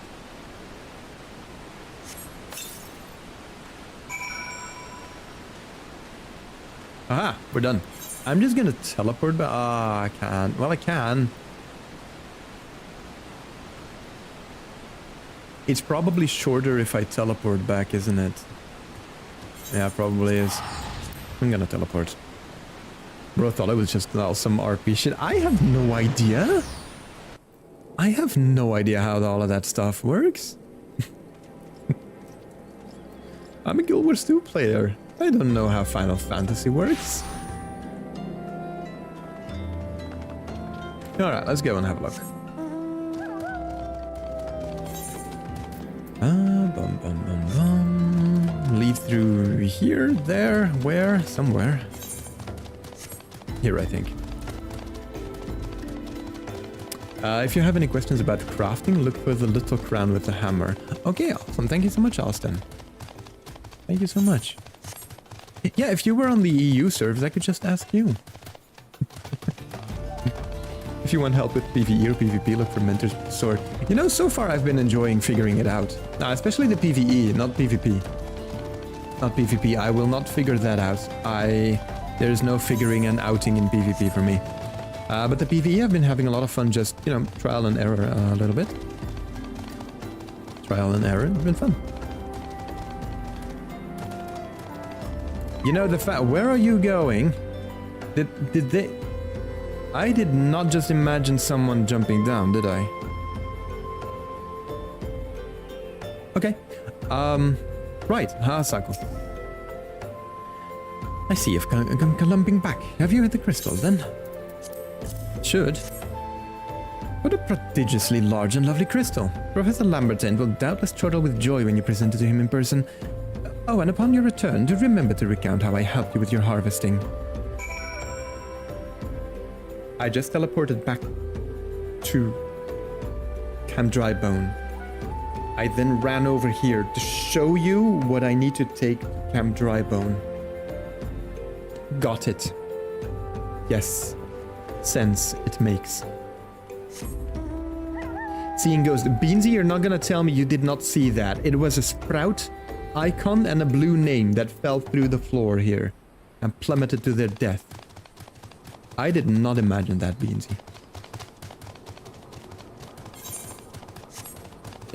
Aha, we're done. I'm just gonna teleport back. Ah, I can't. Well, I can. It's probably shorter if I teleport back, isn't it? Yeah, probably is. I'm gonna teleport. Bro thought it was just some RP shit. I have no idea. I have no idea how all of that stuff works. I'm a Guild Wars 2 player. I don't know how Final Fantasy works. Alright, let's go and have a look. Bum, bum, bum, bum. Leave through here, there, where, somewhere. Here, I think. If you have any questions about crafting, look for the little crown with the hammer. Okay, awesome. Thank you so much, Austin. Thank you so much. Yeah, if you were on the EU servers, I could just ask you. If you want help with PvE or PvP, look for mentors with the sword. You know, so far I've been enjoying figuring it out. Especially the PvE, not PvP. Not PvP. I will not figure that out. There's no figuring and outing in PvP for me. But the PvE, I've been having a lot of fun just, you know, trial and error a little bit. Trial and error, it's been fun. You know, the fact, where are you going? Did they... I did not just imagine someone jumping down, did I? Okay. Right, Hasako. I see you've come clumping back. Have you hit the crystal, then? Should. What a prodigiously large and lovely crystal. Professor Lamberton will doubtless chortle with joy when you present it to him in person. Oh, and upon your return, do remember to recount how I helped you with your harvesting. I just teleported back to Camp Drybone. I then ran over here to show you what I need to take to Camp Drybone. Got it. Yes. Sense it makes. Seeing Ghost. Beansy, you're not gonna tell me you did not see that. It was a sprout icon and a blue name that fell through the floor here and plummeted to their death. I did not imagine that, Beansy.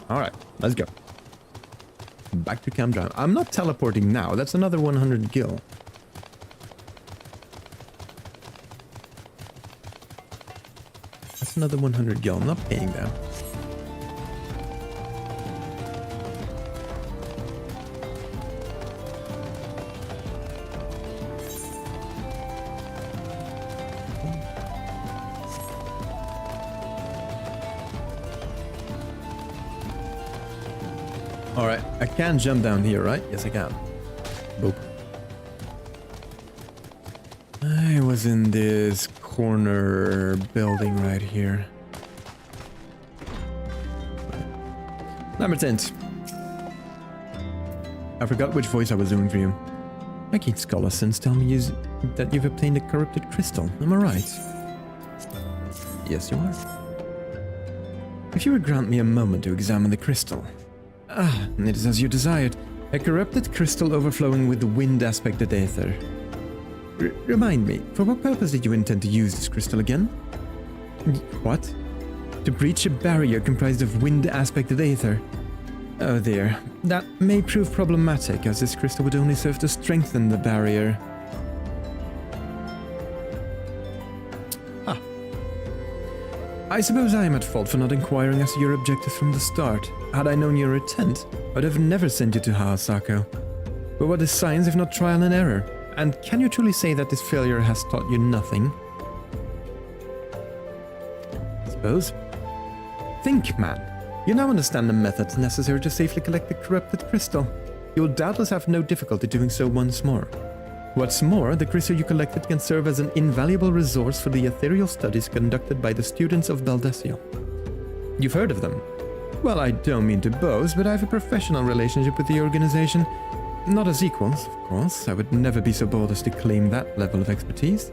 Alright, let's go. Back to Camp Drive. I'm not teleporting now. That's another 100 gil. That's another 100 gil. I'm not paying that. Alright, I can jump down here, right? Yes, I can. Boop. I was in this corner building right here. Number 10. I forgot which voice I was doing for you. My keen scholar sense tell me that you've obtained a corrupted crystal. Am I right? Yes, you are. If you would grant me a moment to examine the crystal. Ah, it is as you desired. A corrupted crystal overflowing with the wind aspected aether. Remind me, for what purpose did you intend to use this crystal again? What? To breach a barrier comprised of wind aspected aether. Oh dear, that may prove problematic, as this crystal would only serve to strengthen the barrier. I suppose I am at fault for not inquiring as to your objectives from the start. Had I known your intent, I'd have never sent you to Haasako. But what is science if not trial and error? And can you truly say that this failure has taught you nothing? I suppose. Think, man. You now understand the methods necessary to safely collect the corrupted crystal. You will doubtless have no difficulty doing so once more. What's more, the crystal you collected can serve as an invaluable resource for the ethereal studies conducted by the students of Doublezone. You've heard of them? Well, I don't mean to boast, but I have a professional relationship with the organization. Not as equals, of course. I would never be so bold as to claim that level of expertise.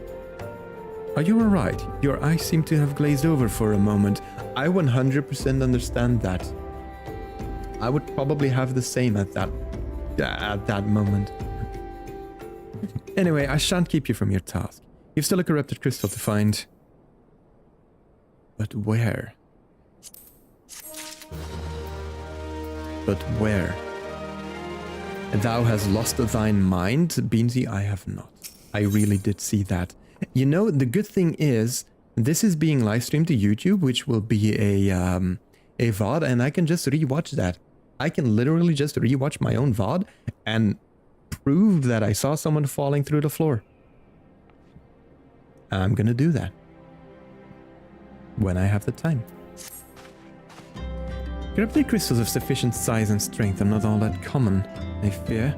Are you alright? Your eyes seem to have glazed over for a moment. I 100% understand that. I would probably have the same at that moment. Anyway, I shan't keep you from your task. You've still a corrupted crystal to find. But where? But where? Thou hast lost thine mind, Beansy. I have not. I really did see that. You know, the good thing is, this is being live streamed to YouTube, which will be a VOD, and I can just rewatch that. I can literally just rewatch my own VOD and prove that I saw someone falling through the floor. I'm gonna do that. When I have the time. Corrupted crystals of sufficient size and strength are not all that common, I fear.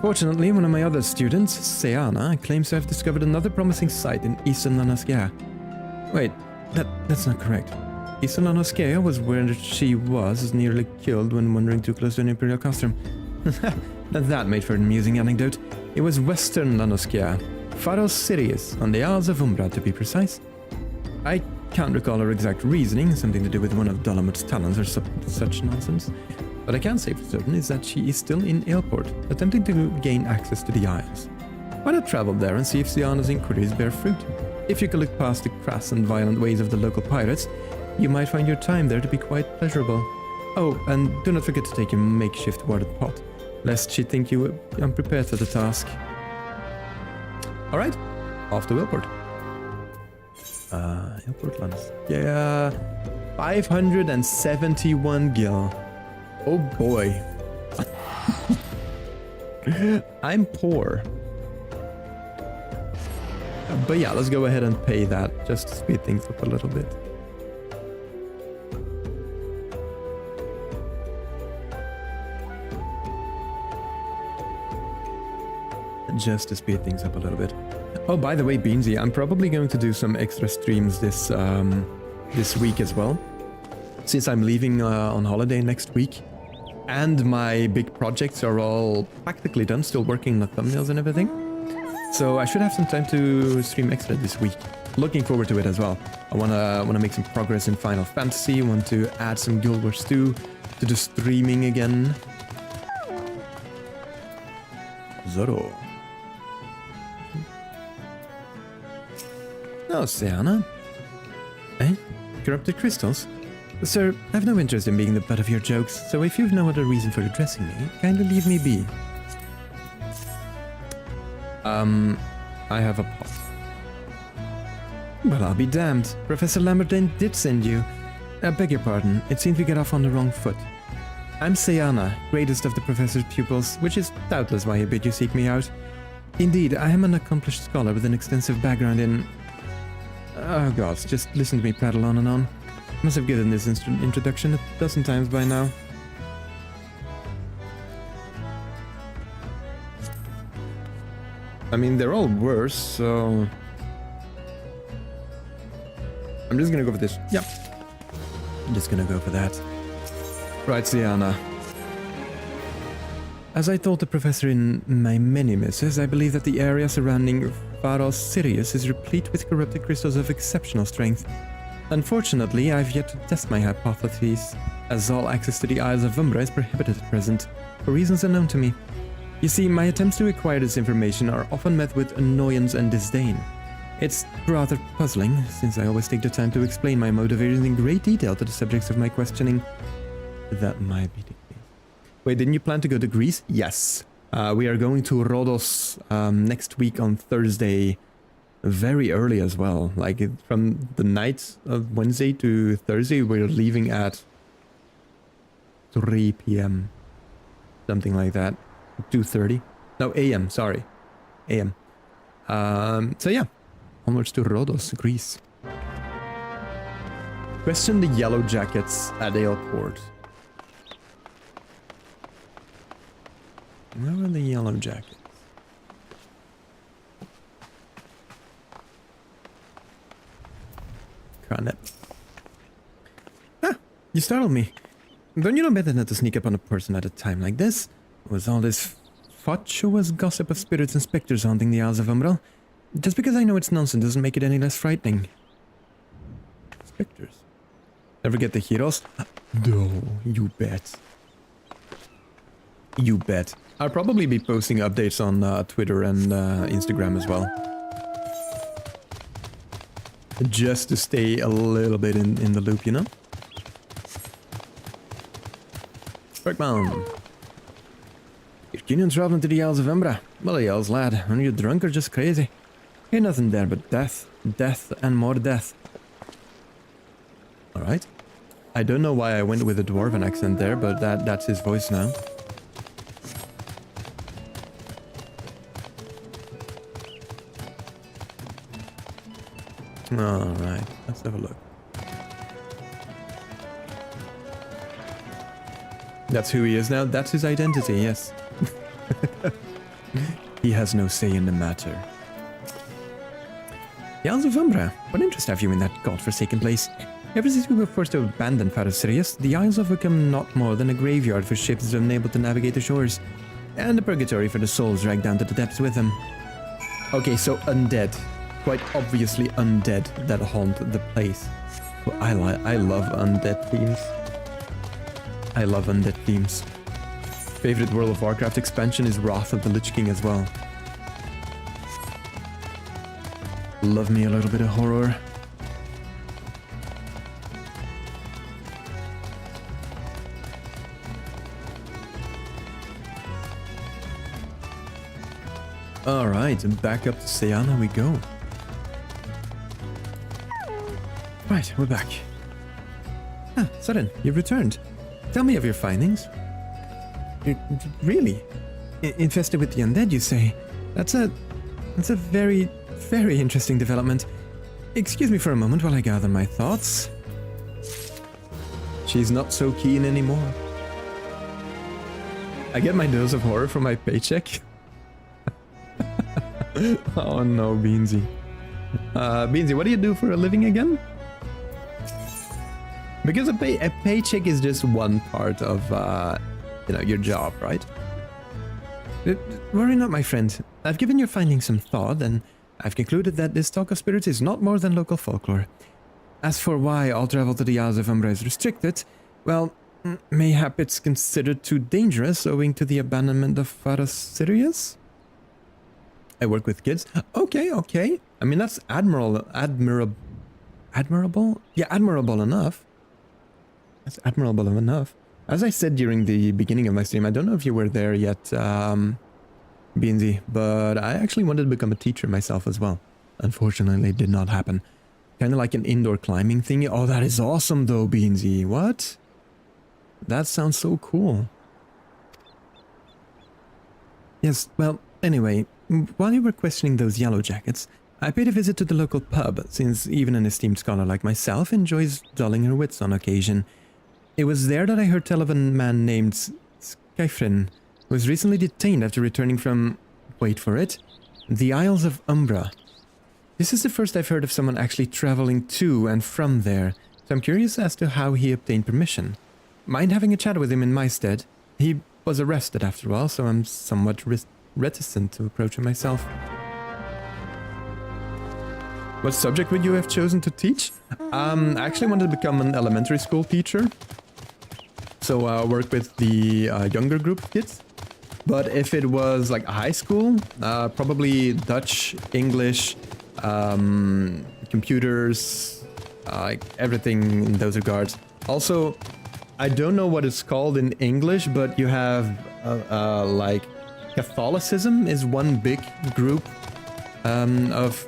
Fortunately, one of my other students, Seana, claims to have discovered another promising site in Eastern Lanoskea. Wait, that's not correct. Eastern Lanoskea was where she was nearly killed when wandering too close to an Imperial costume. That made for an amusing anecdote. It was Western Lanoskea, Faros Sirius, on the Isles of Umbra to be precise. I can't recall her exact reasoning, something to do with one of Dolomut's talents or such nonsense. But I can say for certain is that she is still in Ailport, attempting to gain access to the Isles. Why not travel there and see if Siana's inquiries bear fruit? If you can look past the crass and violent ways of the local pirates, you might find your time there to be quite pleasurable. Oh, and do not forget to take your makeshift water pot, lest she think you were unprepared for the task. Alright, off to Ailport. Ailport lands. Yeah, 571 gil. Oh boy. I'm poor. But yeah, let's go ahead and pay that, just to speed things up a little bit. Just to speed things up a little bit. Oh, by the way, Beansy, I'm probably going to do some extra streams this week as well, since I'm leaving on holiday next week, and my big projects are all practically done, still working on the thumbnails and everything. So I should have some time to stream extra this week. Looking forward to it as well. I wanna make some progress in Final Fantasy. I want to add some Guild Wars 2 to the streaming again. Zoro. Oh, Seana. Eh? Corrupted crystals? Sir, I've no interest in being the butt of your jokes, so if you've no other reason for addressing me, kindly leave me be. I have a pot. Well, I'll be damned. Professor Lambertine did send you. I beg your pardon, it seems we got off on the wrong foot. I'm Seana, greatest of the professor's pupils, which is doubtless why he bid you seek me out. Indeed, I am an accomplished scholar with an extensive background in... Oh gods, just listen to me prattle on and on. I must have given this introduction a dozen times by now. I mean, they're all worse, so... I'm just gonna go for this. Yep. I'm just gonna go for that. Right, Siana. As I told the professor in my many misses, I believe that the area surrounding Faros Sirius is replete with corrupted crystals of exceptional strength. Unfortunately, I've yet to test my hypotheses, as all access to the Isles of Umbra is prohibited at present, for reasons unknown to me. You see, my attempts to acquire this information are often met with annoyance and disdain. It's rather puzzling, since I always take the time to explain my motivations in great detail to the subjects of my questioning. That might be the case. Wait, didn't you plan to go to Greece? Yes. We are going to Rhodos next week on Thursday. very early as well. Like from the night of Wednesday to Thursday, we're leaving at 3 p.m. Something like that. 2:30. No, a.m. Sorry, a.m. So yeah, onwards to Rhodos, Greece. Question the yellow jackets at airport. Where are the yellow jackets? Carnet. Ah, you startled me. Don't you know better than to sneak up on a person at a time like this? Was all this fatuous gossip of spirits and specters haunting the Isles of Umbral? Just because I know it's nonsense doesn't make it any less frightening. Specters. Ever get the heroes? No, you bet. You bet. I'll probably be posting updates on Twitter and Instagram as well. Just to stay a little bit in the loop, you know? Bergman. You're keen on traveling to the Isles of Umbra. Well, Isles, lad. Are you drunk or just crazy? Ain't nothing there but death. Death and more death. Alright. I don't know why I went with a dwarven accent there, but that's his voice now. Alright, let's have a look. That's who he is now? That's his identity, yes. He has no say in the matter. The Isles of Umbra. What interest have you in that godforsaken place? Ever since we were forced to abandon Faros Sirius, the Isles have become not more than a graveyard for ships unable to navigate the shores, and a purgatory for the souls dragged down to the depths with them. Okay, so undead. Quite obviously undead that haunt the place. Well, I love undead themes. I love undead themes. Favorite World of Warcraft expansion is Wrath of the Lich King as well. Love me a little bit of horror. Alright, back up to Sayana we go. Right, we're back. Ah, Sudden, you've returned. Tell me of your findings. Really? Infested with the undead, you say? That's a very, very interesting development. Excuse me for a moment while I gather my thoughts. She's not so keen anymore. I get my dose of horror from my paycheck. Oh no, Beansy. Beansy, what do you do for a living again? Because a paycheck is just one part of, your job, right? Worry not, my friend. I've given your findings some thought, and I've concluded that this talk of spirits is not more than local folklore. As for why all travel to the Isles of Umbra is restricted, well, mayhap it's considered too dangerous owing to the abandonment of Faros Sirius? I work with kids. Okay. I mean, that's admirable? Yeah, admirable enough. That's admirable enough. As I said during the beginning of my stream, I don't know if you were there yet, Beansy, but I actually wanted to become a teacher myself as well. Unfortunately, it did not happen. Kind of like an indoor climbing thing. Oh, that is awesome though, Beansy. What? That sounds so cool. Yes, well, anyway, while you were questioning those yellow jackets, I paid a visit to the local pub, since even an esteemed scholar like myself enjoys dulling her wits on occasion. It was there that I heard tell of a man named Skyfrin, who was recently detained after returning from, wait for it, the Isles of Umbra. This is the first I've heard of someone actually traveling to and from there, so I'm curious as to how he obtained permission. Mind having a chat with him in my stead? He was arrested after all, so I'm somewhat reticent to approach him myself. What subject would you have chosen to teach? I actually wanted to become an elementary school teacher. So work with the younger group of kids. But if it was like high school, probably Dutch, English, computers, like everything in those regards. Also, I don't know what it's called in English, but you have like Catholicism is one big group of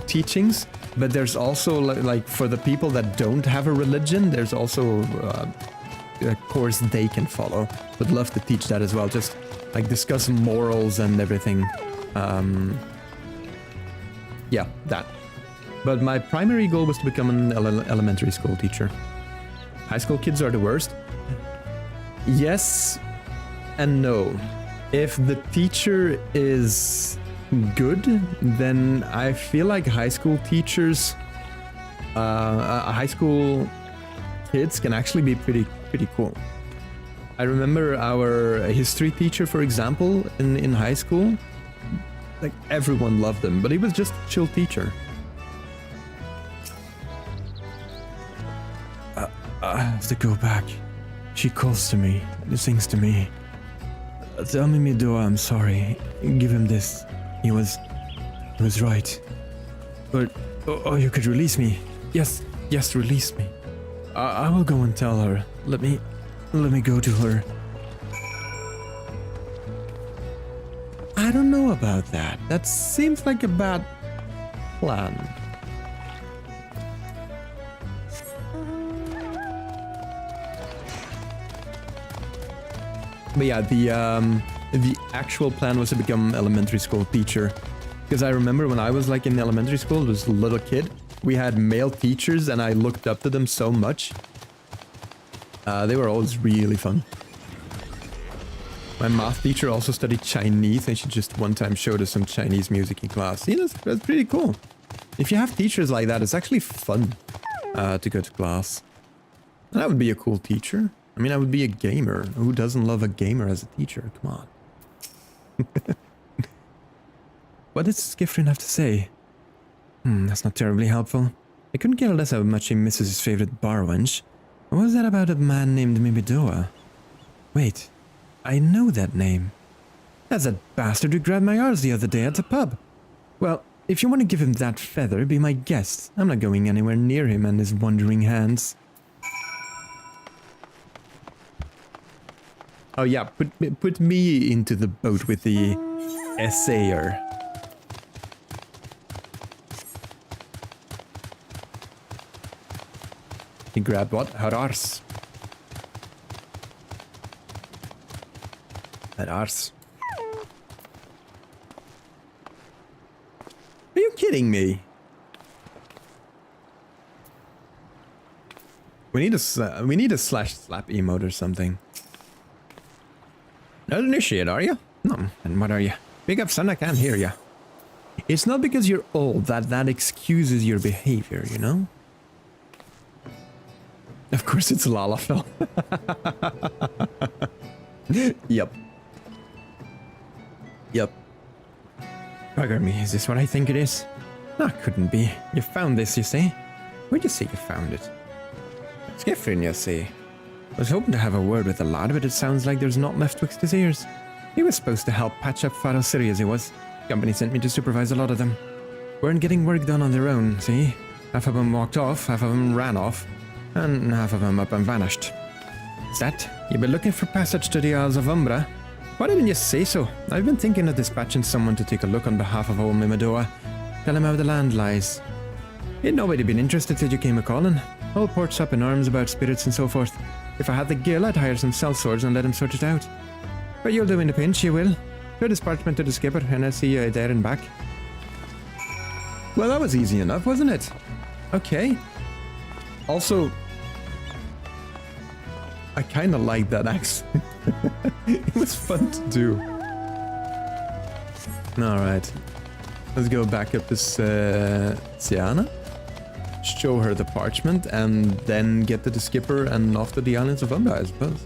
teachings, but there's also like for the people that don't have a religion, there's also a course they can follow. Would love to teach that as well, just like discuss morals and everything. Yeah, that. But my primary goal was to become an elementary school teacher. High school kids are the worst. Yes and no. If the teacher is good, then I feel like high school teachers, high school kids can actually be pretty cool. I remember our history teacher, for example, in high school. Like everyone loved him, but he was just a chill teacher. I have to go back. She calls to me, sings to me. Tell me, Midora, I'm sorry. Give him this. He was right. But you could release me. Yes, release me. I will go and tell her. Let me go to her. I don't know about that. That seems like a bad plan. But yeah, the actual plan was to become elementary school teacher. Because I remember when I was like in elementary school, was a little kid, we had male teachers and I looked up to them so much. They were always really fun. My math teacher also studied Chinese and she just one time showed us some Chinese music in class. See, that's pretty cool. If you have teachers like that, it's actually fun to go to class. And that would be a cool teacher. I mean, I would be a gamer. Who doesn't love a gamer as a teacher? Come on. What does Skifrin have to say? That's not terribly helpful. I couldn't care less how much he misses his favorite bar wench. What was that about a man named Mibidoa? Wait, I know that name. That's that bastard who grabbed my arse the other day at the pub. Well, if you want to give him that feather, be my guest. I'm not going anywhere near him and his wandering hands. Oh yeah, put me into the boat with the essayer. He grabbed what? Her arse. Her arse. Are you kidding me? We need a slash slap emote or something. Not an initiate, are you? No, and what are you? Big up, son, I can't hear you. It's not because you're old that excuses your behavior, you know? Of course it's Lalafell. Yep. Bugger me, is this what I think it is? No, it couldn't be. You found this, you say? Where'd you say you found it? Skifrin, you say? I was hoping to have a word with the lad, but it sounds like there's not left twixt his ears. He was supposed to help patch up Faro City as he was. The company sent me to supervise a lot of them. Weren't getting work done on their own, see? Half of them walked off, half of them ran off, and half of them up and vanished. Is that? You've been looking for passage to the Isles of Umbra? Why didn't you say so? I've been thinking of dispatching someone to take a look on behalf of old Mimadoa. Tell him how the land lies. Ain't nobody been interested till you came a-calling. Whole port's up in arms about spirits and so forth. If I had the gill, I'd hire some sellswords and let him sort it out. But you'll do in a pinch, you will. Show this parchment to the skipper, and I'll see you there and back. Well, that was easy enough, wasn't it? Okay. Also, I kind of like that accent. It was fun to do. Alright. Let's go back up to Siana. Show her the parchment and then get to the skipper and off to the islands of Umbra, I suppose.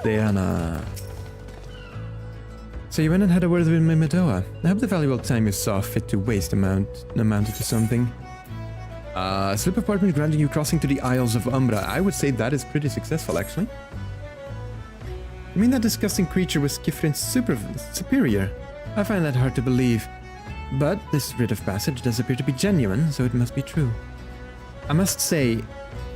Diana. So you went and had a word with Mimadoa. I hope the valuable time you saw fit to waste amounted to something. Slip apartment granting you crossing to the Isles of Umbra. I would say that is pretty successful, actually. You mean that disgusting creature was Skifrin's superior? I find that hard to believe. But this writ of passage does appear to be genuine, so it must be true. I must say,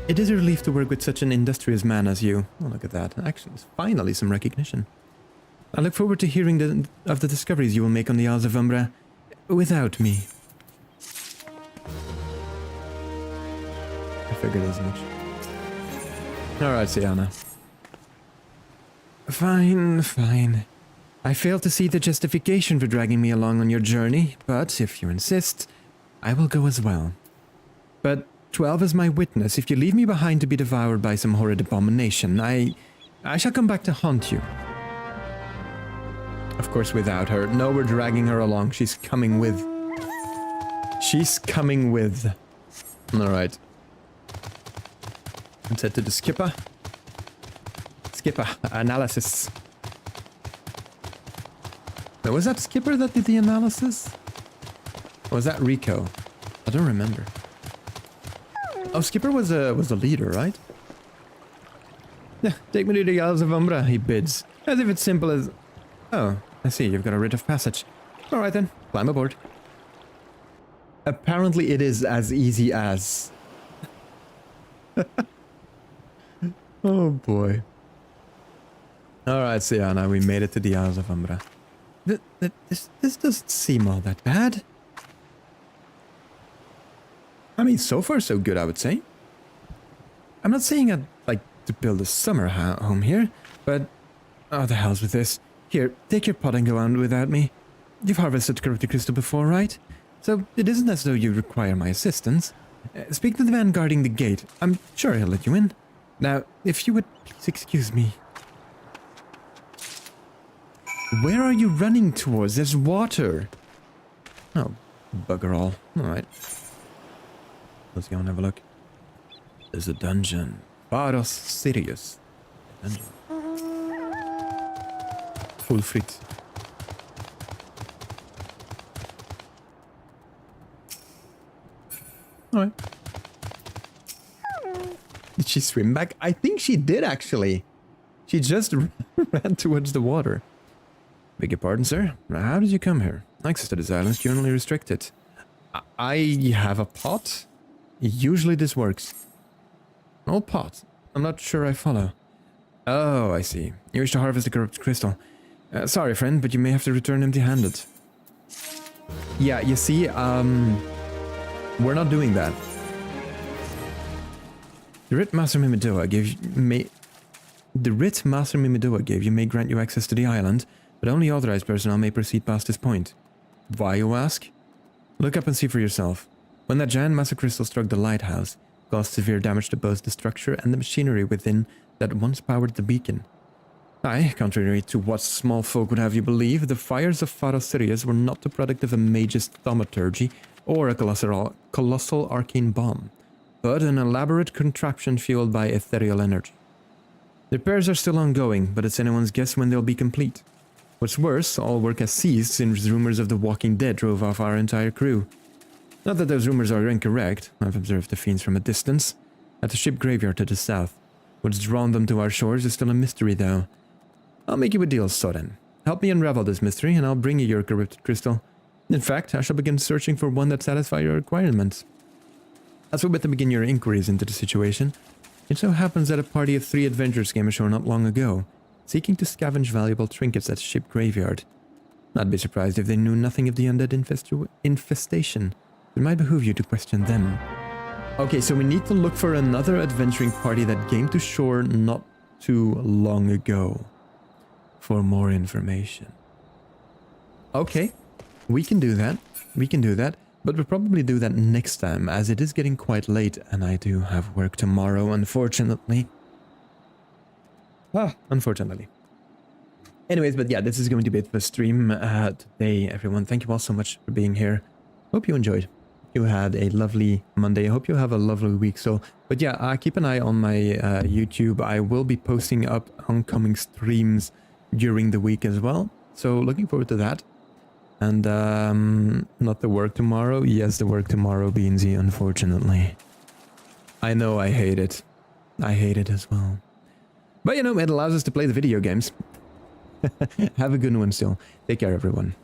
it is a relief to work with such an industrious man as you. Oh, look at that. Actually, finally some recognition. I look forward to hearing of the discoveries you will make on the Isles of Umbra. without me. I figured as much. Alright, Sienna. Fine, fine. I fail to see the justification for dragging me along on your journey, but if you insist, I will go as well. But 12 is my witness. If you leave me behind to be devoured by some horrid abomination, I shall come back to haunt you. Of course, without her. No, we're dragging her along. She's coming with. She's coming with. Alright. Let's head to the skipper. Skipper, analysis. Now, was that Skipper that did the analysis? Or was that Rico? I don't remember. Oh, Skipper was the leader, right? Yeah, take me to the Isles of Umbra, he bids. As if it's simple as... Oh, I see, you've got a writ of passage. Alright then, climb aboard. Apparently it is as easy as... Oh boy. Alright, Sienna, we made it to the Isles of Umbra. This doesn't seem all that bad. I mean, so far so good, I would say. I'm not saying I'd like to build a summer home here, but... Oh, the hell's with this. Here, take your pot and go on without me. You've harvested corrupted crystal before, right? So it isn't as though you require my assistance. Speak to the man guarding the gate. I'm sure he'll let you in. Now, if you would please excuse me. Where are you running towards? There's water. Oh, bugger all. Alright. Let's go and have a look. There's a dungeon. Varos Sirius. Dungeon. Full frit. Alright. Did she swim back? I think she did, actually. She just ran towards the water. Beg your pardon, sir. How did you come here? Access to this island is generally restricted. I have a pot? Usually this works. An old pot? I'm not sure I follow. Oh, I see. You wish to harvest the corrupted crystal. Sorry, friend, but you may have to return empty-handed. Yeah, you see, we're not doing that. The writ Master Mimidoa gave you may grant you access to the island, but only authorized personnel may proceed past this point. Why, you ask? Look up and see for yourself. When that giant mass of crystal struck the lighthouse, it caused severe damage to both the structure and the machinery within that once powered the beacon. Aye, contrary to what small folk would have you believe, the fires of Varos Sirius were not the product of a mage's thaumaturgy or a colossal arcane bomb, but an elaborate contraption fueled by ethereal energy. The repairs are still ongoing, but it's anyone's guess when they'll be complete. What's worse, all work has ceased since rumors of the Walking Dead drove off our entire crew. Not that those rumors are incorrect. I've observed the fiends from a distance. At the ship graveyard to the south. What's drawn them to our shores is still a mystery, though. I'll make you a deal, Soren. Help me unravel this mystery, and I'll bring you your corrupted crystal. In fact, I shall begin searching for one that satisfies your requirements. As we better begin your inquiries into the situation, it so happens that a party of 3 adventurers came ashore not long ago, seeking to scavenge valuable trinkets at the ship graveyard. I'd be surprised if they knew nothing of the undead infestation. It might behoove you to question them. Okay, so we need to look for another adventuring party that came to shore not too long ago for more information. Okay, we can do that. But we'll probably do that next time, as it is getting quite late and I do have work tomorrow, unfortunately. Unfortunately. Anyways, but yeah, this is going to be it for stream today, everyone. Thank you all so much for being here. Hope you enjoyed. You had a lovely Monday. I hope you have a lovely week. But yeah, keep an eye on my YouTube. I will be posting up oncoming streams during the week as well. So looking forward to that. And not the work tomorrow. Yes, the work tomorrow, Beansy, unfortunately. I know, I hate it. I hate it as well. But you know, it allows us to play the video games. Have a good one still. Take care, everyone.